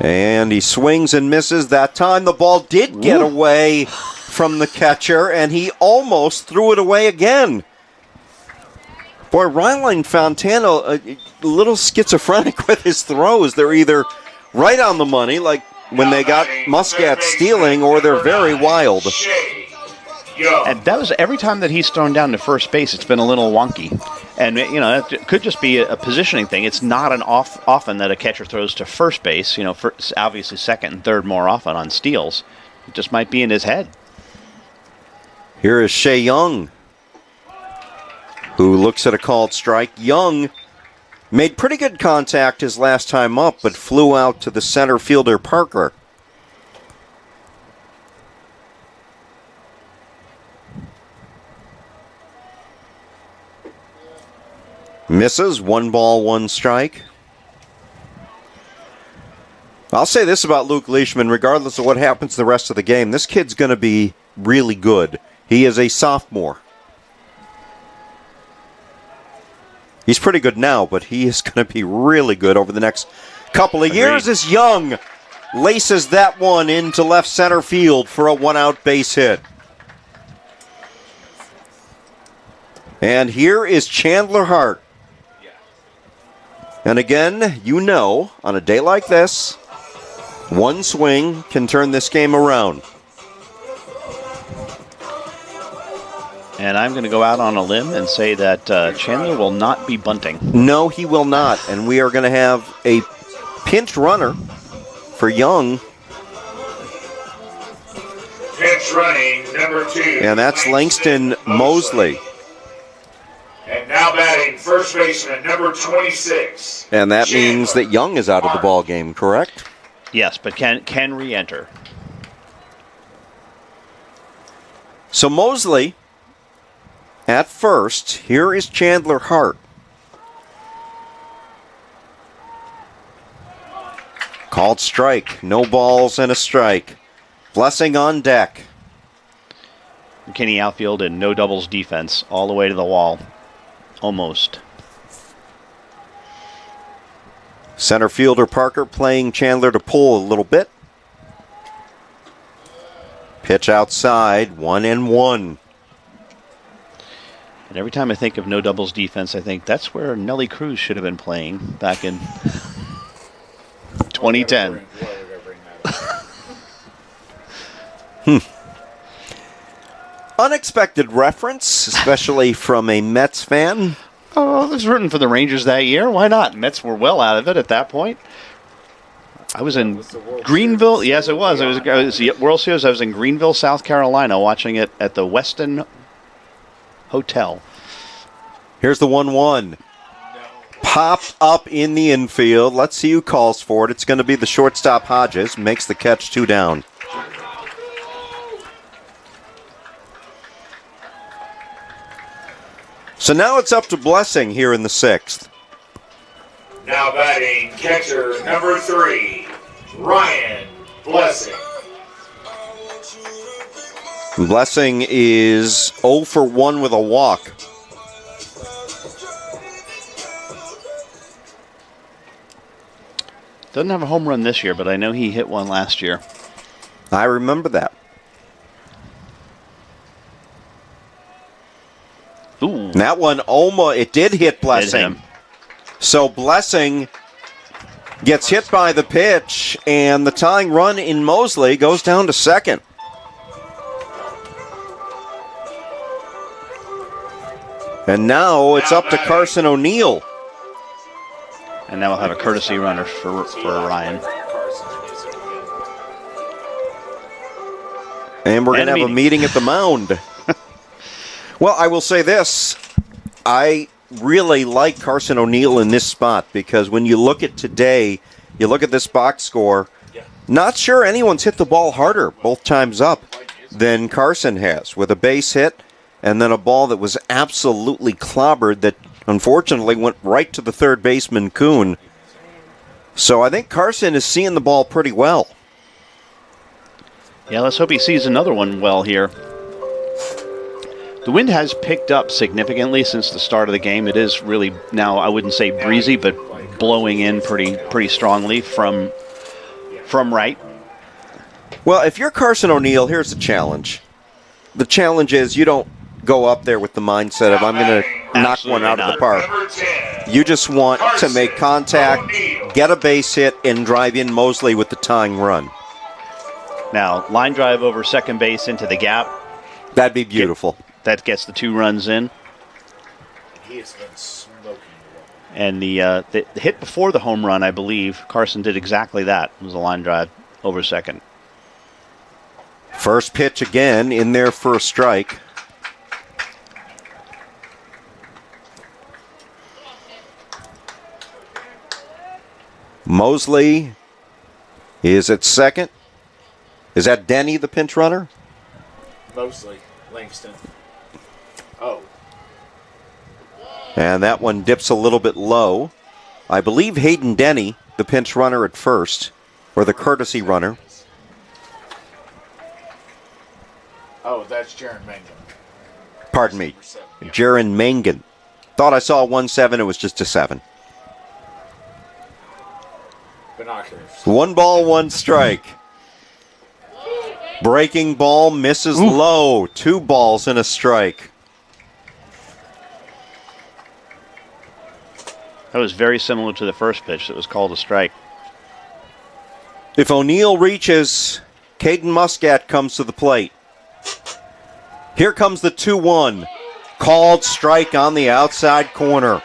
And he swings and misses. That time the ball did get away from the catcher, and he almost threw it away again. Boy, Ryline Fontana, a little schizophrenic with his throws. They're either right on the money, like when they got Muscat stealing, or they're very wild. And that was every time that he's thrown down to first base, it's been a little wonky. And, it could just be a positioning thing. It's not often that a catcher throws to first base, obviously second and third more often on steals. It just might be in his head. Here is Shea Young, who looks at a called strike. Young made pretty good contact his last time up, but flew out to the center fielder Parker. Misses. 1 ball, 1 strike. I'll say this about Luke Leishman, regardless of what happens the rest of the game, this kid's going to be really good. He is a sophomore. He's pretty good now, but he is going to be really good over the next couple of years as Young laces that one into left center field for a 1-out base hit. And here is Chandler Hart. And again, on a day like this, 1 swing can turn this game around. And I'm going to go out on a limb and say that Chandler will not be bunting. No, he will not. And we are going to have a pinch runner for Young. Pinch running, number 2. And that's Langston Mosley. And now batting first baseman, number 26. And that means that Young is out of the ball game, correct? Yes, but can re-enter. So Mosley at first. Here is Chandler Hart. Called strike. No balls and a strike. Blessing on deck. McKinney outfield and no doubles defense all the way to the wall. Almost. Center fielder Parker playing Chandler to pull a little bit. Pitch outside, 1-1. And every time I think of no doubles defense, I think that's where Nelly Cruz should have been playing back in 2010. Unexpected reference, especially from a Mets fan. Oh, I was rooting for the Rangers that year. Why not? Mets were well out of it at that point. I was in Greenville. Yes, it was. It was the World Series. I was in Greenville, South Carolina, watching it at the Westin Hotel. Here's the 1-1. Popped up in the infield. Let's see who calls for it. It's going to be the shortstop Hodges. Makes the catch, 2 down. So now it's up to Blessing here in the 6th. Now batting catcher number 3, Ryan Blessing. Blessing is 0 for 1 with a walk. Doesn't have a home run this year, but I know he hit one last year. I remember that. That one, it did hit Blessing. Hit him. So Blessing gets hit by the pitch, and the tying run in Mosley goes down to second. And now it's up to Carson O'Neill. And now we'll have a courtesy runner for Ryan. And we're going to have a meeting at the mound. Well, I will say this. I really like Carson O'Neill in this spot because when you look at today, you look at this box score, not sure anyone's hit the ball harder both times up than Carson has, with a base hit and then a ball that was absolutely clobbered that unfortunately went right to the third baseman, Kuhn. So I think Carson is seeing the ball pretty well. Yeah, let's hope he sees another one well here. The wind has picked up significantly since the start of the game. It is really now, I wouldn't say breezy, but blowing in pretty strongly from right. Well, if you're Carson O'Neill, here's the challenge. The challenge is you don't go up there with the mindset of I'm going to knock one out of the park. You just want to make contact, get a base hit, and drive in Mosley with the tying run. Now, line drive over second base into the gap. That'd be beautiful. That gets the 2 runs in. He has been smoking. And the hit before the home run, I believe, Carson did exactly that. It was a line drive over second. First pitch again in there for a strike. Mosley is at second. Is that Denny, the pinch runner? Mostly Langston. Oh. And that one dips a little bit low. I believe Hayden Denny, the pinch runner at first, or the courtesy runner. Oh, that's Jaron Mangan. Pardon me. Jaron Mangan. Thought I saw a 1-7. It was just a 7. Binoculars. 1 ball, 1 strike. Breaking ball misses low. 2 balls and a strike. That was very similar to the first pitch that was called a strike. If O'Neill reaches, Caden Muscat comes to the plate. Here comes the 2-1. Called strike on the outside corner.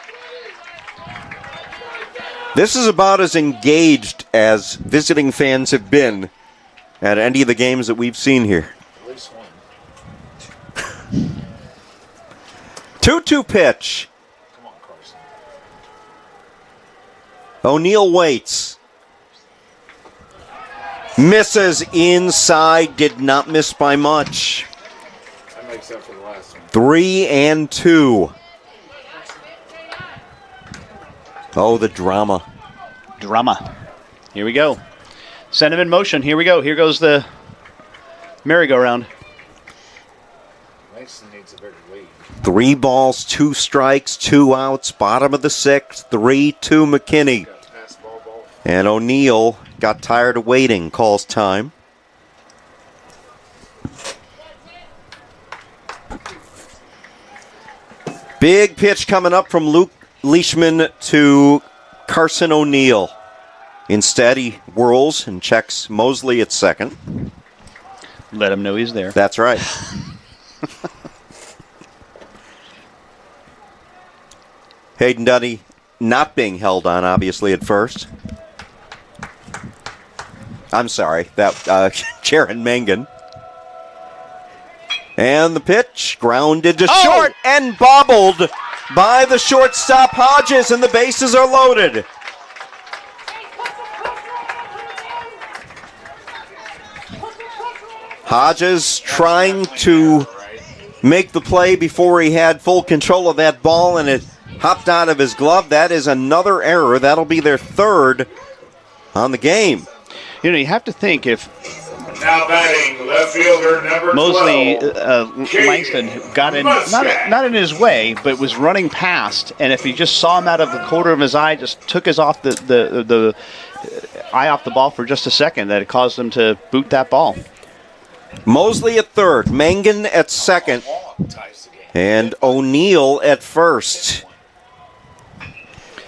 This is about as engaged as visiting fans have been at any of the games that we've seen here. At least one. 2-2 pitch. Come on, Carson. O'Neill waits. Misses inside. Did not miss by much. That makes up for the last one. 3-2. Oh, the drama. Drama. Here we go. Send him in motion. Here we go. Here goes the merry-go-round. Langston needs a bigger lead. 3 balls, 2 strikes, 2 outs. Bottom of the 6th. 3-2 McKinney. Got pass ball. And O'Neill got tired of waiting. Calls time. Big pitch coming up from Luke Leishman to Carson O'Neill. Instead, he whirls and checks Mosley at second. Let him know he's there. That's right. Hayden Dunny not being held on, obviously, at first. I'm sorry, that Jaron Mangan. And the pitch grounded to short and bobbled by the shortstop Hodges, and the bases are loaded. Hodges trying to make the play before he had full control of that ball, and it hopped out of his glove. That is another error. That'll be their 3rd on the game. You know, you have to think if Now batting left fielder number Mosley 12. Langston got in, not in his way, but was running past, and if he just saw him out of the corner of his eye, just took his off the eye off the ball for just a second, that it caused him to boot that ball. Mosley at 3rd, Mangan at 2nd, And O'Neill at first.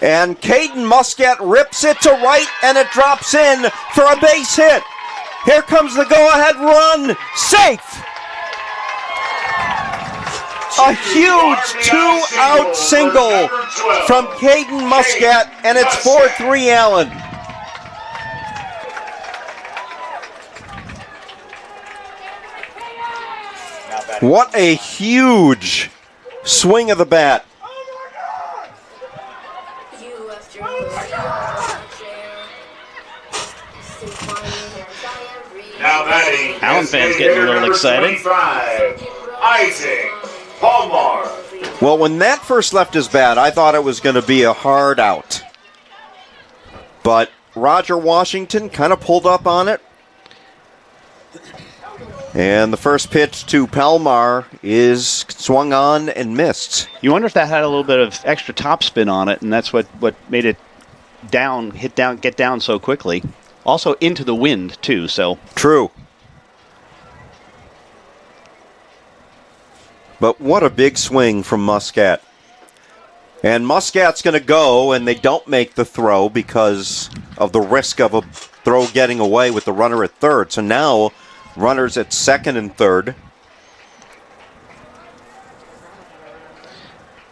And Caden Muscat rips it to right, and it drops in for a base hit. Here comes the go-ahead run. Safe. A huge two-out single from Caden Muscat, and it's 4-3 Allen. What a huge swing of the bat. Allen fans getting a little excited. Isaac Palmar. Well, when that first left his bat, I thought it was going to be a hard out. But Roger Washington kind of pulled up on it. And the first pitch to Palmar is swung on and missed. You wonder if that had a little bit of extra topspin on it, and that's what made it get down so quickly. Also into the wind, too, so. True. But what a big swing from Muscat. And Muscat's going to go, and they don't make the throw because of the risk of a throw getting away with the runner at third. So now, runners at second and third.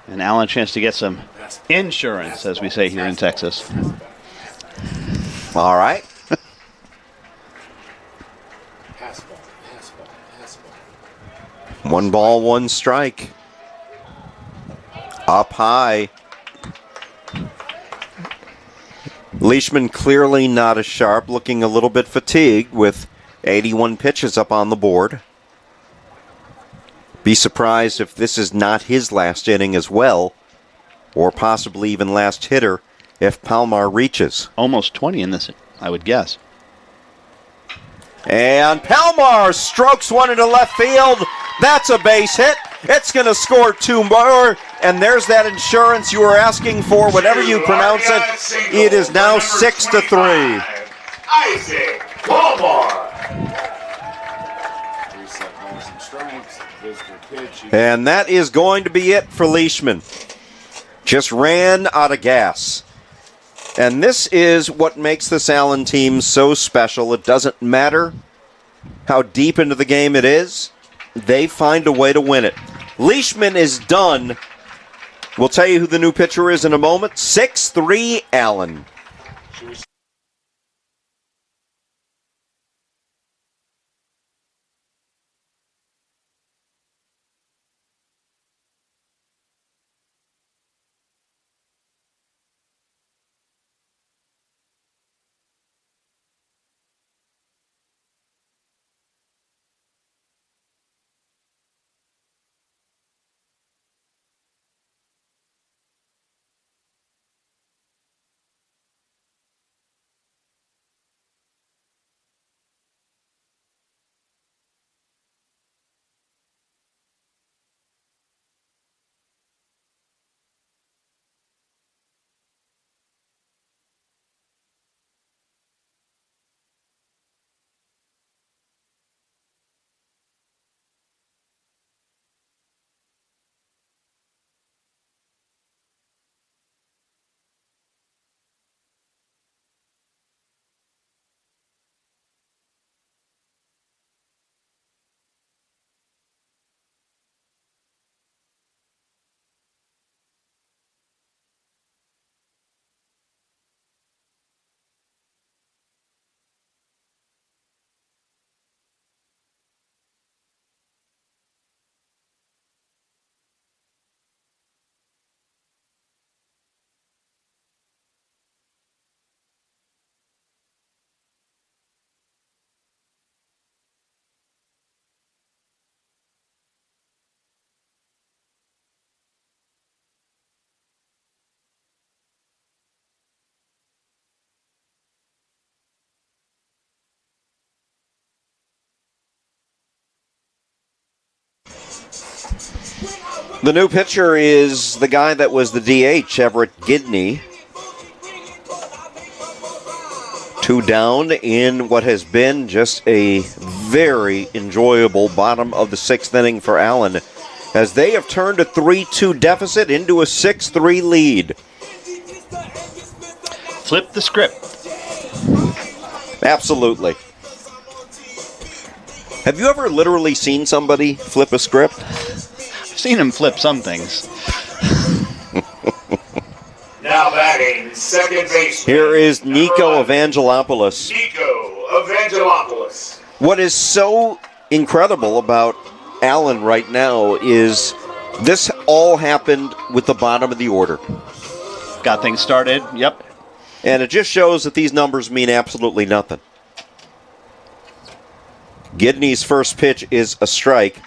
And Allen a chance to get some insurance, as we say here in Texas. All right. One ball, one strike. Up high. Leishman clearly not as sharp, looking a little bit fatigued with 81 pitches up on the board. Be surprised if this is not his last inning as well, or possibly even last hitter if Palmar reaches. Almost 20 in this, I would guess. And Palmar strokes one into left field. That's a base hit. It's going to score two more. And there's that insurance you were asking for, whatever you pronounce it. It is now 6-3. Isaac Palmar. And that is going to be it for Leishman. Just ran out of gas. And this is what makes this Allen team so special. It doesn't matter how deep into the game it is. They find a way to win it. Leishman is done. We'll tell you who the new pitcher is in a moment. 6-3 Allen. The new pitcher is the guy that was the DH, Everett Gidney. 2 down in what has been just a very enjoyable bottom of the 6th inning for Allen. as they have turned a 3-2 deficit into a 6-3 lead. Flip the script. Absolutely. Have you ever literally seen somebody flip a script? I've seen him flip some things. Now batting, second base. Here is Nico Evangelopoulos. Nico Evangelopoulos. What is so incredible about Allen right now is this all happened with the bottom of the order. Got things started. Yep. And it just shows that these numbers mean absolutely nothing. Gidney's first pitch is a strike.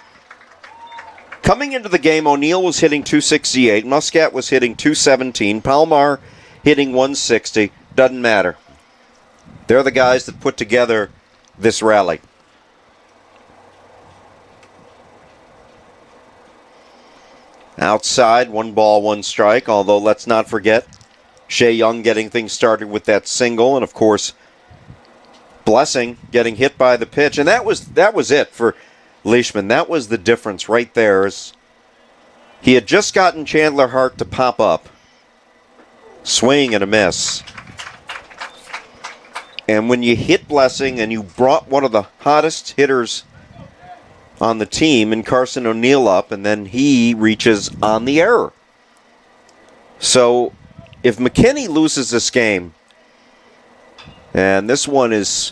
Coming into the game, O'Neill was hitting 268. Muscat was hitting 217. Palmar hitting 160. Doesn't matter. They're the guys that put together this rally. Outside, 1 ball, 1 strike. Although, let's not forget, Shea Young getting things started with that single. And, of course, Blessing getting hit by the pitch. And that was it for Leishman. That was the difference right there. He had just gotten Chandler Hart to pop up. Swing and a miss. And when you hit Blessing and you brought one of the hottest hitters on the team in Carson O'Neill up, and then he reaches on the error. So if McKinney loses this game, and this one is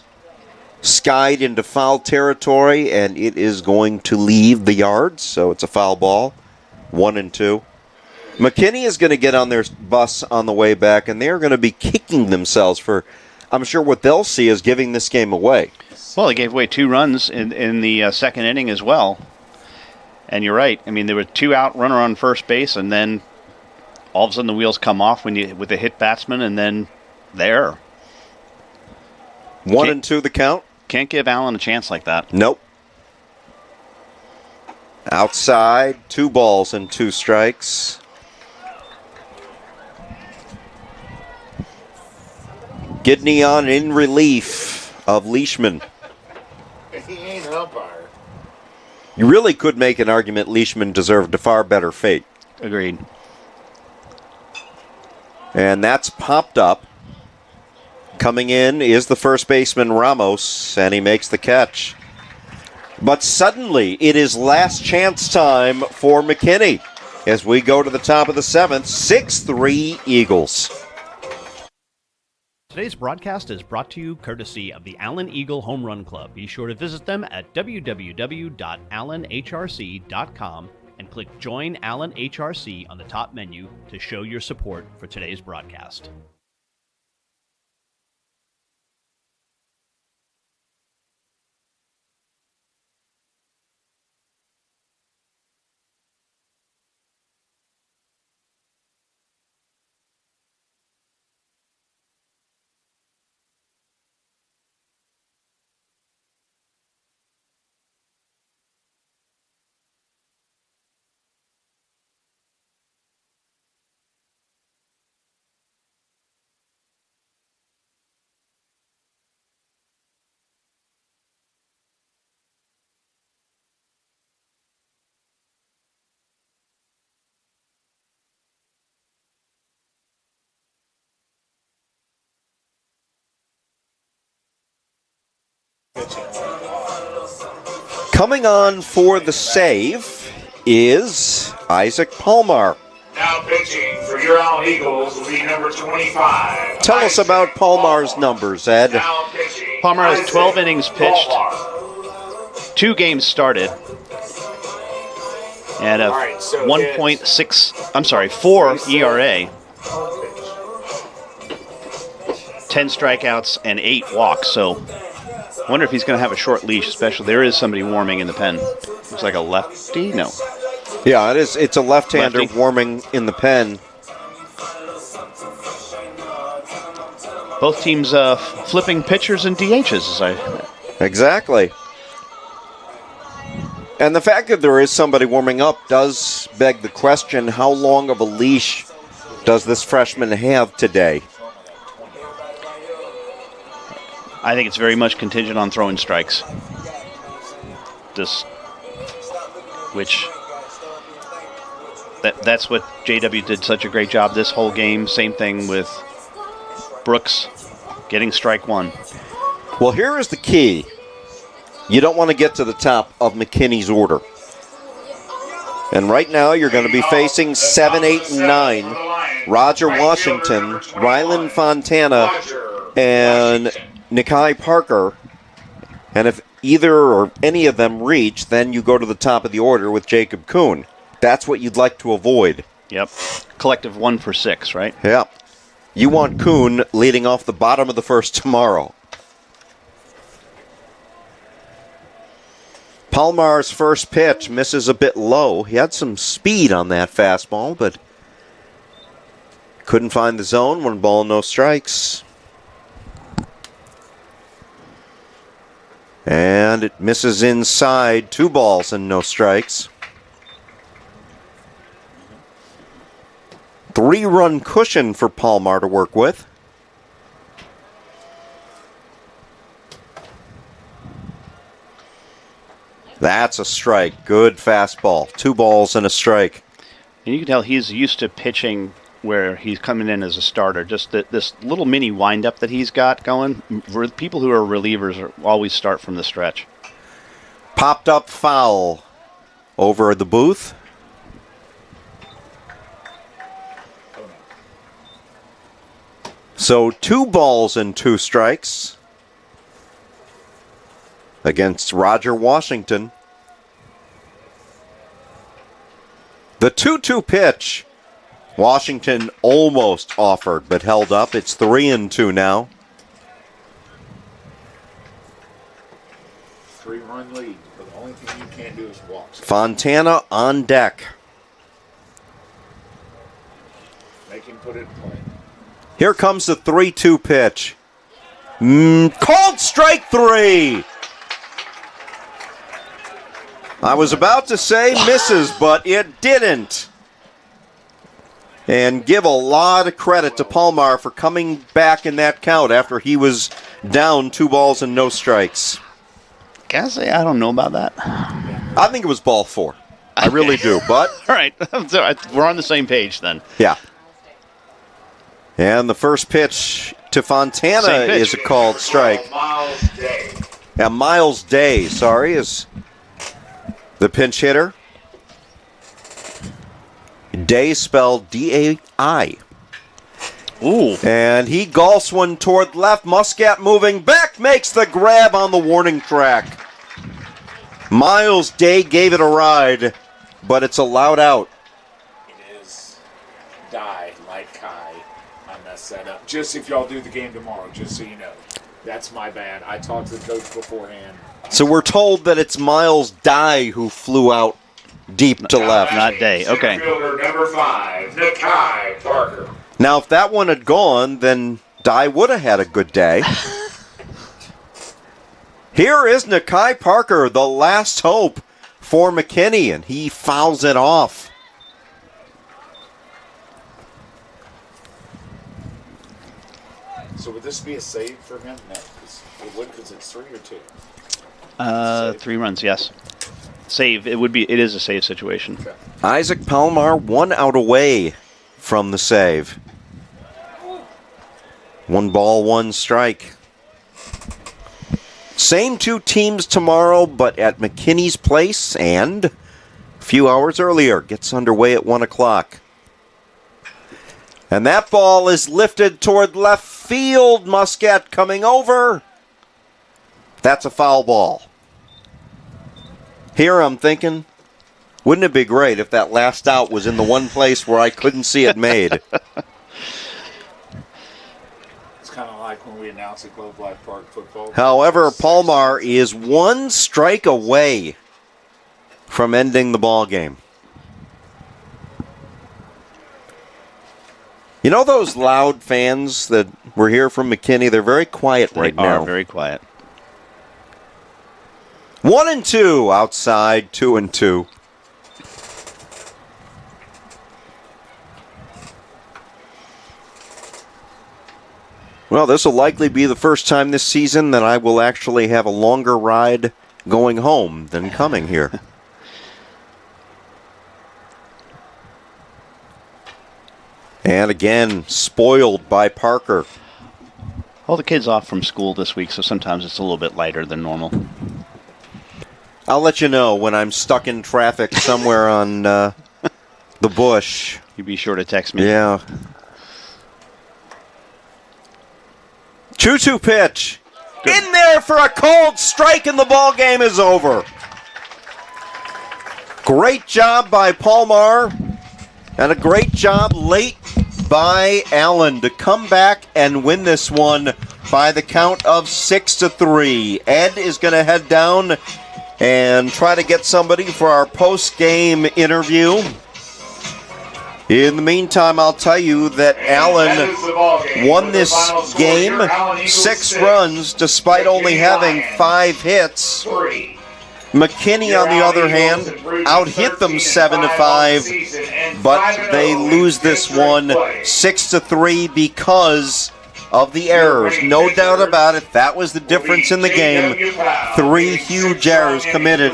skied into foul territory, and it is going to leave the yard, so it's a foul ball, 1-2. McKinney is going to get on their bus on the way back, and they're going to be kicking themselves for, I'm sure what they'll see is giving this game away. Well, they gave away 2 runs in the second inning as well. And you're right. I mean, there were 2 out, runner on first base, and then all of a sudden the wheels come off with a hit batsman, and then there. 1-2 the count. Can't give Allen a chance like that. Nope. Outside, 2 balls and 2 strikes. Gidney on in relief of Leishman. He ain't an umpire. You really could make an argument Leishman deserved a far better fate. Agreed. And that's popped up. Coming in is the first baseman Ramos, and he makes the catch. But suddenly, it is last chance time for McKinney as we go to the top of the 7th, 6-3 Eagles. Today's broadcast is brought to you courtesy of the Allen Eagle Home Run Club. Be sure to visit them at www.allenhrc.com and click Join Allen HRC on the top menu to show your support for today's broadcast. Coming on for the save is Isaac Palmar. Now pitching for your Allen Eagles will be number 25. Tell us about Palmar's numbers, Ed. Now pitching. Palmer has Isaac 12 innings pitched, Palmar. 2 games started, and a All right, so 4 ERA, 10 strikeouts, and 8 walks. So I wonder if he's going to have a short leash, especially. There is somebody warming in the pen. Looks like a lefty? No. Yeah, it is. It's a left-hander Lefty. warming in the pen. Both teams flipping pitchers and DHs. Exactly. And the fact that there is somebody warming up does beg the question, how long of a leash does this freshman have today? I think it's very much contingent on throwing strikes. That's what JW did such a great job this whole game. Same thing with Brooks getting strike one. Well, here is the key. You don't want to get to the top of McKinney's order. And right now you're going to be facing 7, 8, and 9. Roger Washington, Rylan Fontana, and Nikai Parker. And if either or any of them reach, then you go to the top of the order with Jacob Kuhn. That's what you'd like to avoid. Yep. Collective 1 for 6, right? Yeah. You want Kuhn leading off the bottom of the first tomorrow. Palmar's first pitch misses a bit low. He had some speed on that fastball, but couldn't find the zone. 1 ball, no strikes. And it misses inside. 2 balls and no strikes. 3-run cushion for Palmar to work with. That's a strike. Good fastball. 2 balls and a strike. And you can tell he's used to pitching where he's coming in as a starter. Just this little mini windup that he's got going. For people who are relievers always start from the stretch. Popped up foul over the booth. So 2 balls and 2 strikes against Roger Washington. The 2-2 pitch. Washington almost offered, but held up. It's 3-2 now. 3-run lead, but the only thing you can't do is walk. Fontana on deck. Make him put it in play. Here comes the 3-2 pitch. Called strike 3. I was about to say misses, but it didn't. And give a lot of credit to Palmar for coming back in that count after he was down 2 balls and no strikes. Gotta say, I don't know about that. I think it was ball 4. I really do, but... All right, we're on the same page then. Yeah. And the first pitch to Fontana is a called strike. Yeah, Miles Day, is the pinch hitter. Day spelled D-A-I. Ooh. And he golfs one toward left. Muscat moving back, makes the grab on the warning track. Miles Day gave it a ride, but it's allowed out. It is die like Kai. I messed that up. Just if y'all do the game tomorrow, just so you know. That's my bad. I talked to the coach beforehand. So we're told that it's Miles Dye who flew out deep to left. Not Day. Okay. Fielder number 5, Nikai Parker. Now, if that one had gone, then Dye would have had a good day. Here is Nikai Parker, the last hope for McKinney, and he fouls it off. So would this be a save for him? No, it would because it's 3 or 2. 3 runs, yes. Save. It is a save situation. Okay. Isaac Palmar 1 out away from the save. 1 ball, 1 strike. Same 2 teams tomorrow, but at McKinney's place and a few hours earlier. Gets underway at 1 o'clock. And that ball is lifted toward left field. Muscat coming over. That's a foul ball. Here I'm thinking, wouldn't it be great if that last out was in the one place where I couldn't see it made? It's kind of like when we announced at Globe Life Park football. However, Palmar is 1 strike away from ending the ball game. You know those loud fans that were here from McKinney? They're very quiet right now. They are very quiet. 1-2 outside, 2-2. Well, this will likely be the first time this season that I will actually have a longer ride going home than coming here. And again, spoiled by Parker. All the kids off from school this week, so sometimes it's a little bit lighter than normal. I'll let you know when I'm stuck in traffic somewhere on the bush. You be sure to text me. Yeah. 2-2 pitch. Good. In there for a cold strike, and the ball game is over. Great job by Palmar, and a great job late by Allen to come back and win this one by the count of 6-3. Ed is going to head down and try to get somebody for our post-game interview. In the meantime, I'll tell you that Allen won this game 6 runs despite only having 5 hits. McKinney, on the other hand, out-hit them 7-5, but they lose this one 6-3 because of the errors. No doubt about it, that was the difference in the game. 3 huge errors committed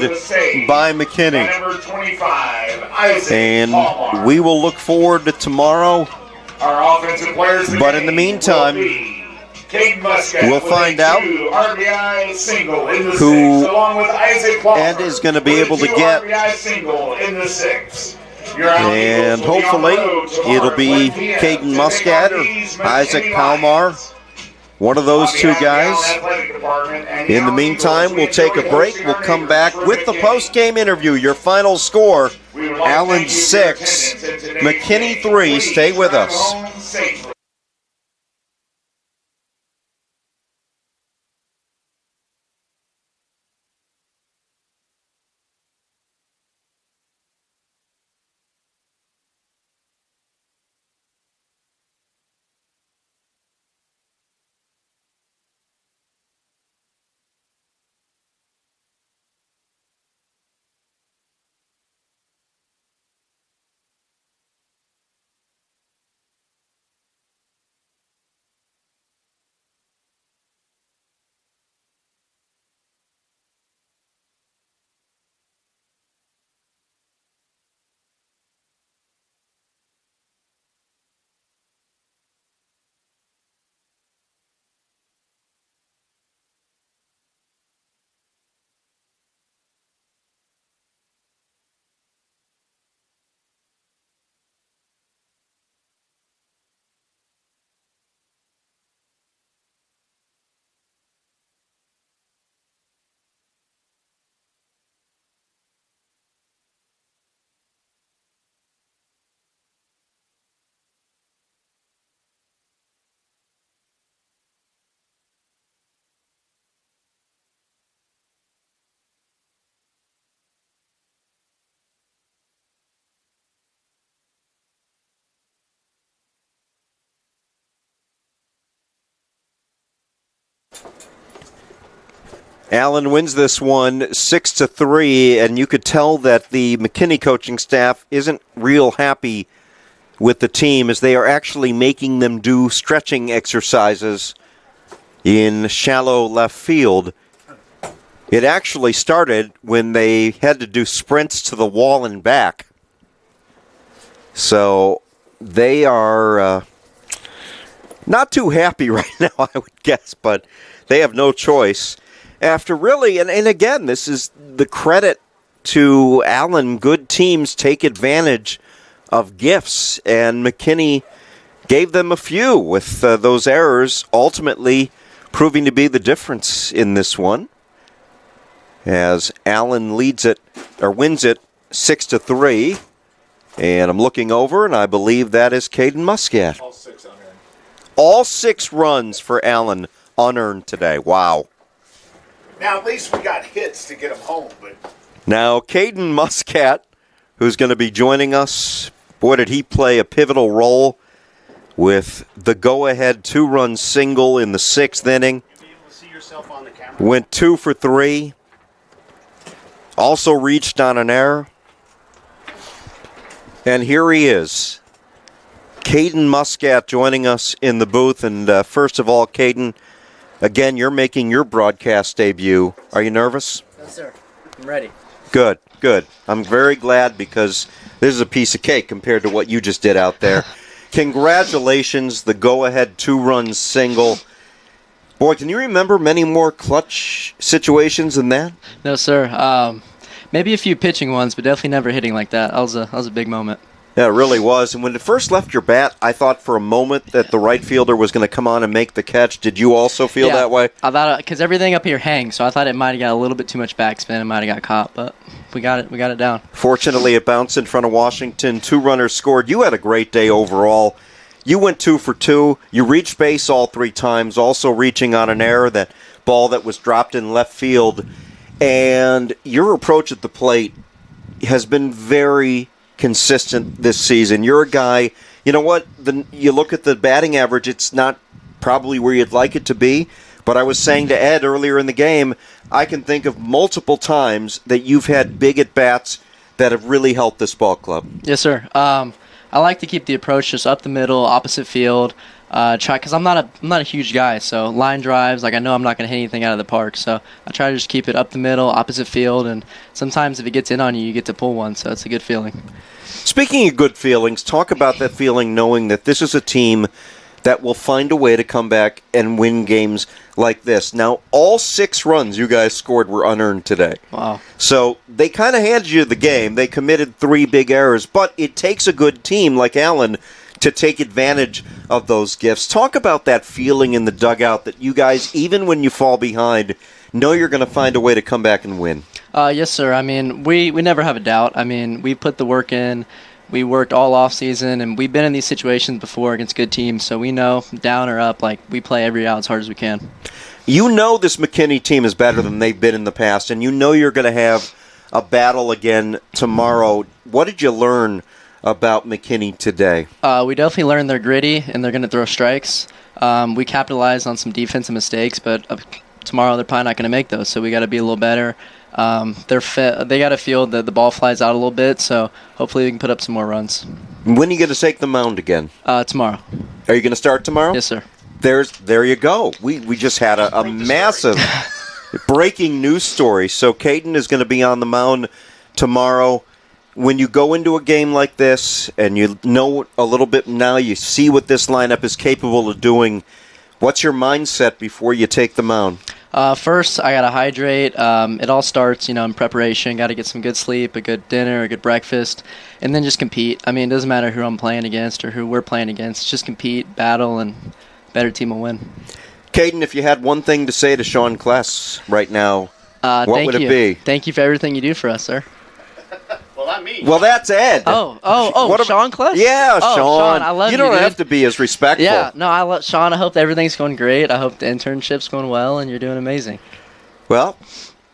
by McKinney. And we will look forward to tomorrow. But in the meantime, we'll find out who Ed is going to be able to get. And hopefully it'll be Caden Muscat or Isaac Palmar, one of those two guys. In the meantime, we'll take a break. We'll come back with the post-game interview. Your final score, Allen 6, McKinney 3. Stay with us. Allen wins this one 6-3, and you could tell that the McKinney coaching staff isn't real happy with the team as they are actually making them do stretching exercises in shallow left field. It actually started when they had to do sprints to the wall and back. So they are not too happy right now, I would guess, but they have no choice. After really, and again, this is the credit to Allen. Good teams take advantage of gifts, and McKinney gave them a few with those errors, ultimately proving to be the difference in this one. As Allen leads it, or wins it 6-3. And I'm looking over, and I believe that is Caden Muscat. All 6 unearned. All 6 runs for Allen unearned today. Wow. Now, at least we got hits to get him home. But Now, Caden Muscat, who's going to be joining us, boy, did he play a pivotal role with the go-ahead 2-run single in the 6th inning. You'll be able to see yourself on the camera. Went 2 for 3. Also reached on an error. And here he is, Caden Muscat, joining us in the booth. And first of all, Caden, again, you're making your broadcast debut. Are you nervous? No, sir. I'm ready. Good, good. I'm very glad because this is a piece of cake compared to what you just did out there. congratulations, the go-ahead 2-run single. Boy, can you remember many more clutch situations than that? No, sir. Maybe a few pitching ones, but definitely never hitting like that. That was a big moment. Yeah, it really was. And when it first left your bat, I thought for a moment that the right fielder was going to come on and make the catch. Did you also feel that way? I thought, because everything up here hangs, so I thought it might have got a little bit too much backspin. It might have got caught, but we got it down. Fortunately, it bounced in front of Washington. 2 runners scored. You had a great day overall. You went 2 for 2. You reached base all 3 times, also reaching on an error, that ball that was dropped in left field. And your approach at the plate has been very consistent this season. You're a guy, you know what, you look at the batting average, it's not probably where you'd like it to be, but I was saying to Ed earlier in the game, I can think of multiple times that you've had big at-bats that have really helped this ball club. Yes, sir. I like to keep the approach just up the middle, opposite field, because I'm not a huge guy, so line drives, like I know I'm not going to hit anything out of the park, so I try to just keep it up the middle, opposite field, and sometimes if it gets in on you, you get to pull one, so it's a good feeling. Speaking of good feelings, talk about that feeling knowing that this is a team that will find a way to come back and win games like this. Now, all 6 runs you guys scored were unearned today. Wow. So they kind of handed you the game. They committed 3 big errors, but it takes a good team like Allen to take advantage of those gifts. Talk about that feeling in the dugout that you guys, even when you fall behind, know you're going to find a way to come back and win. Yes, sir. I mean, we never have a doubt. I mean, we put the work in. We worked all off season, and we've been in these situations before against good teams, so we know, down or up, like we play every out as hard as we can. You know this McKinney team is better than they've been in the past, and you know you're going to have a battle again tomorrow. What did you learn about McKinney today? We definitely learned they're gritty, and they're going to throw strikes. We capitalized on some defensive mistakes, but tomorrow they're probably not going to make those, so we got to be a little better. They got to feel that the ball flies out a little bit, so hopefully we can put up some more runs. When are you going to take the mound again? Tomorrow. Are you going to start tomorrow? Yes, sir. There you go. We just had a massive breaking news story. So Caden is going to be on the mound tomorrow. When you go into a game like this and you know a little bit now, you see what this lineup is capable of doing, what's your mindset before you take the mound? First, I got to hydrate. It all starts, in preparation. Got to get some good sleep, a good dinner, a good breakfast, and then just compete. I mean, it doesn't matter who I'm playing against or who we're playing against. Just compete, battle, and better team will win. Caden, if you had one thing to say to Sean Kless right now, what would it be? Thank you for everything you do for us, sir. Well, not me. Well, that's Ed. Sean Kless? Yeah, Sean. I love you. You don't dude. have to be as respectful. Yeah, no, I love Sean. I hope everything's going great. I hope the internship's going well, and you're doing amazing. Well,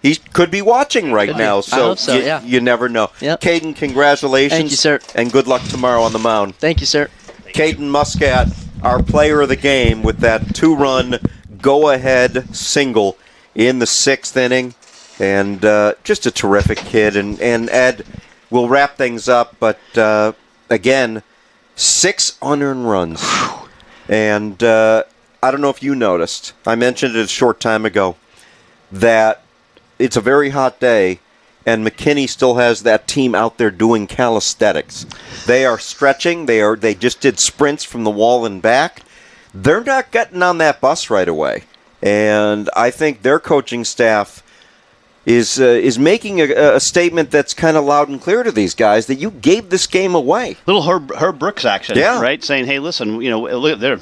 he could be watching right now, so, I hope so, yeah. You never know. Yep. Caden, congratulations. Thank you, sir. And good luck tomorrow on the mound. Thank you, sir. Caden Muscat, our player of the game, with that 2-run go-ahead single in the 6th inning. And just a terrific kid. And Ed, we'll wrap things up, but again, 6 unearned runs. And I don't know if you noticed, I mentioned it a short time ago, that it's a very hot day, and McKinney still has that team out there doing calisthenics. They are stretching. They just did sprints from the wall and back. They're not getting on that bus right away. And I think their coaching staff is making a statement that's kind of loud and clear to these guys that you gave this game away. Little Herb Brooks action, yeah. Right? Saying, hey, listen, look, they're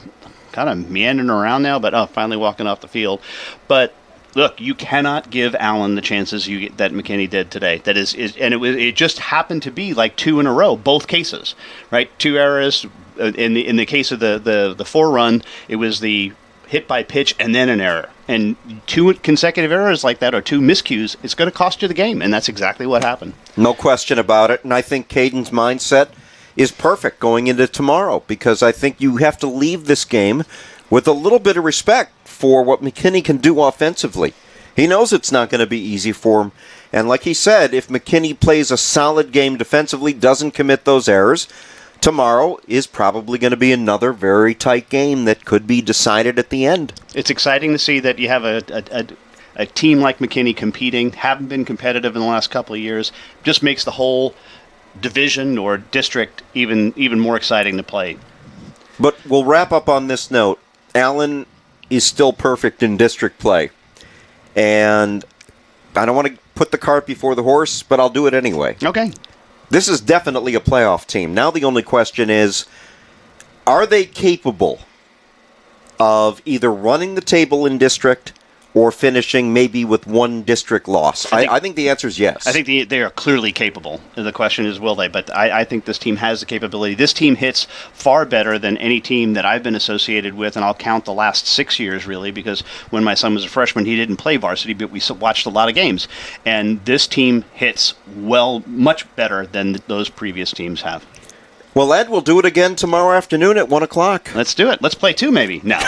kind of meandering around now, but finally walking off the field. But look, you cannot give Allen the chances that McKinney did today. That is and it just happened to be like 2 in a row, both cases, right? 2 errors. In the case of the 4-run, it was the hit by pitch and then an error. And 2 consecutive errors like that, or 2 miscues, it's going to cost you the game, and that's exactly what happened. No question about it, and I think Caden's mindset is perfect going into tomorrow, because I think you have to leave this game with a little bit of respect for what McKinney can do offensively. He knows it's not going to be easy for him, and like he said, if McKinney plays a solid game defensively, doesn't commit those errors, tomorrow is probably going to be another very tight game that could be decided at the end. It's exciting to see that you have a team like McKinney competing, haven't been competitive in the last couple of years, just makes the whole division or district even more exciting to play. But we'll wrap up on this note. Allen is still perfect in district play. And I don't want to put the cart before the horse, but I'll do it anyway. Okay. This is definitely a playoff team. Now the only question is, are they capable of either running the table in district or finishing maybe with one district loss? I think the answer is yes. I think they are clearly capable. The question is, will they? But I think this team has the capability. This team hits far better than any team that I've been associated with, and I'll count the last 6 years, really, because when my son was a freshman, he didn't play varsity, but we watched a lot of games. And this team hits much better than those previous teams have. Well, Ed, we'll do it again tomorrow afternoon at 1 o'clock. Let's do it. Let's play 2, maybe. No.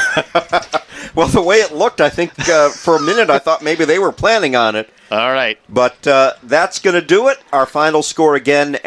Well, the way it looked, I think for a minute I thought maybe they were planning on it. All right. But that's going to do it. Our final score again.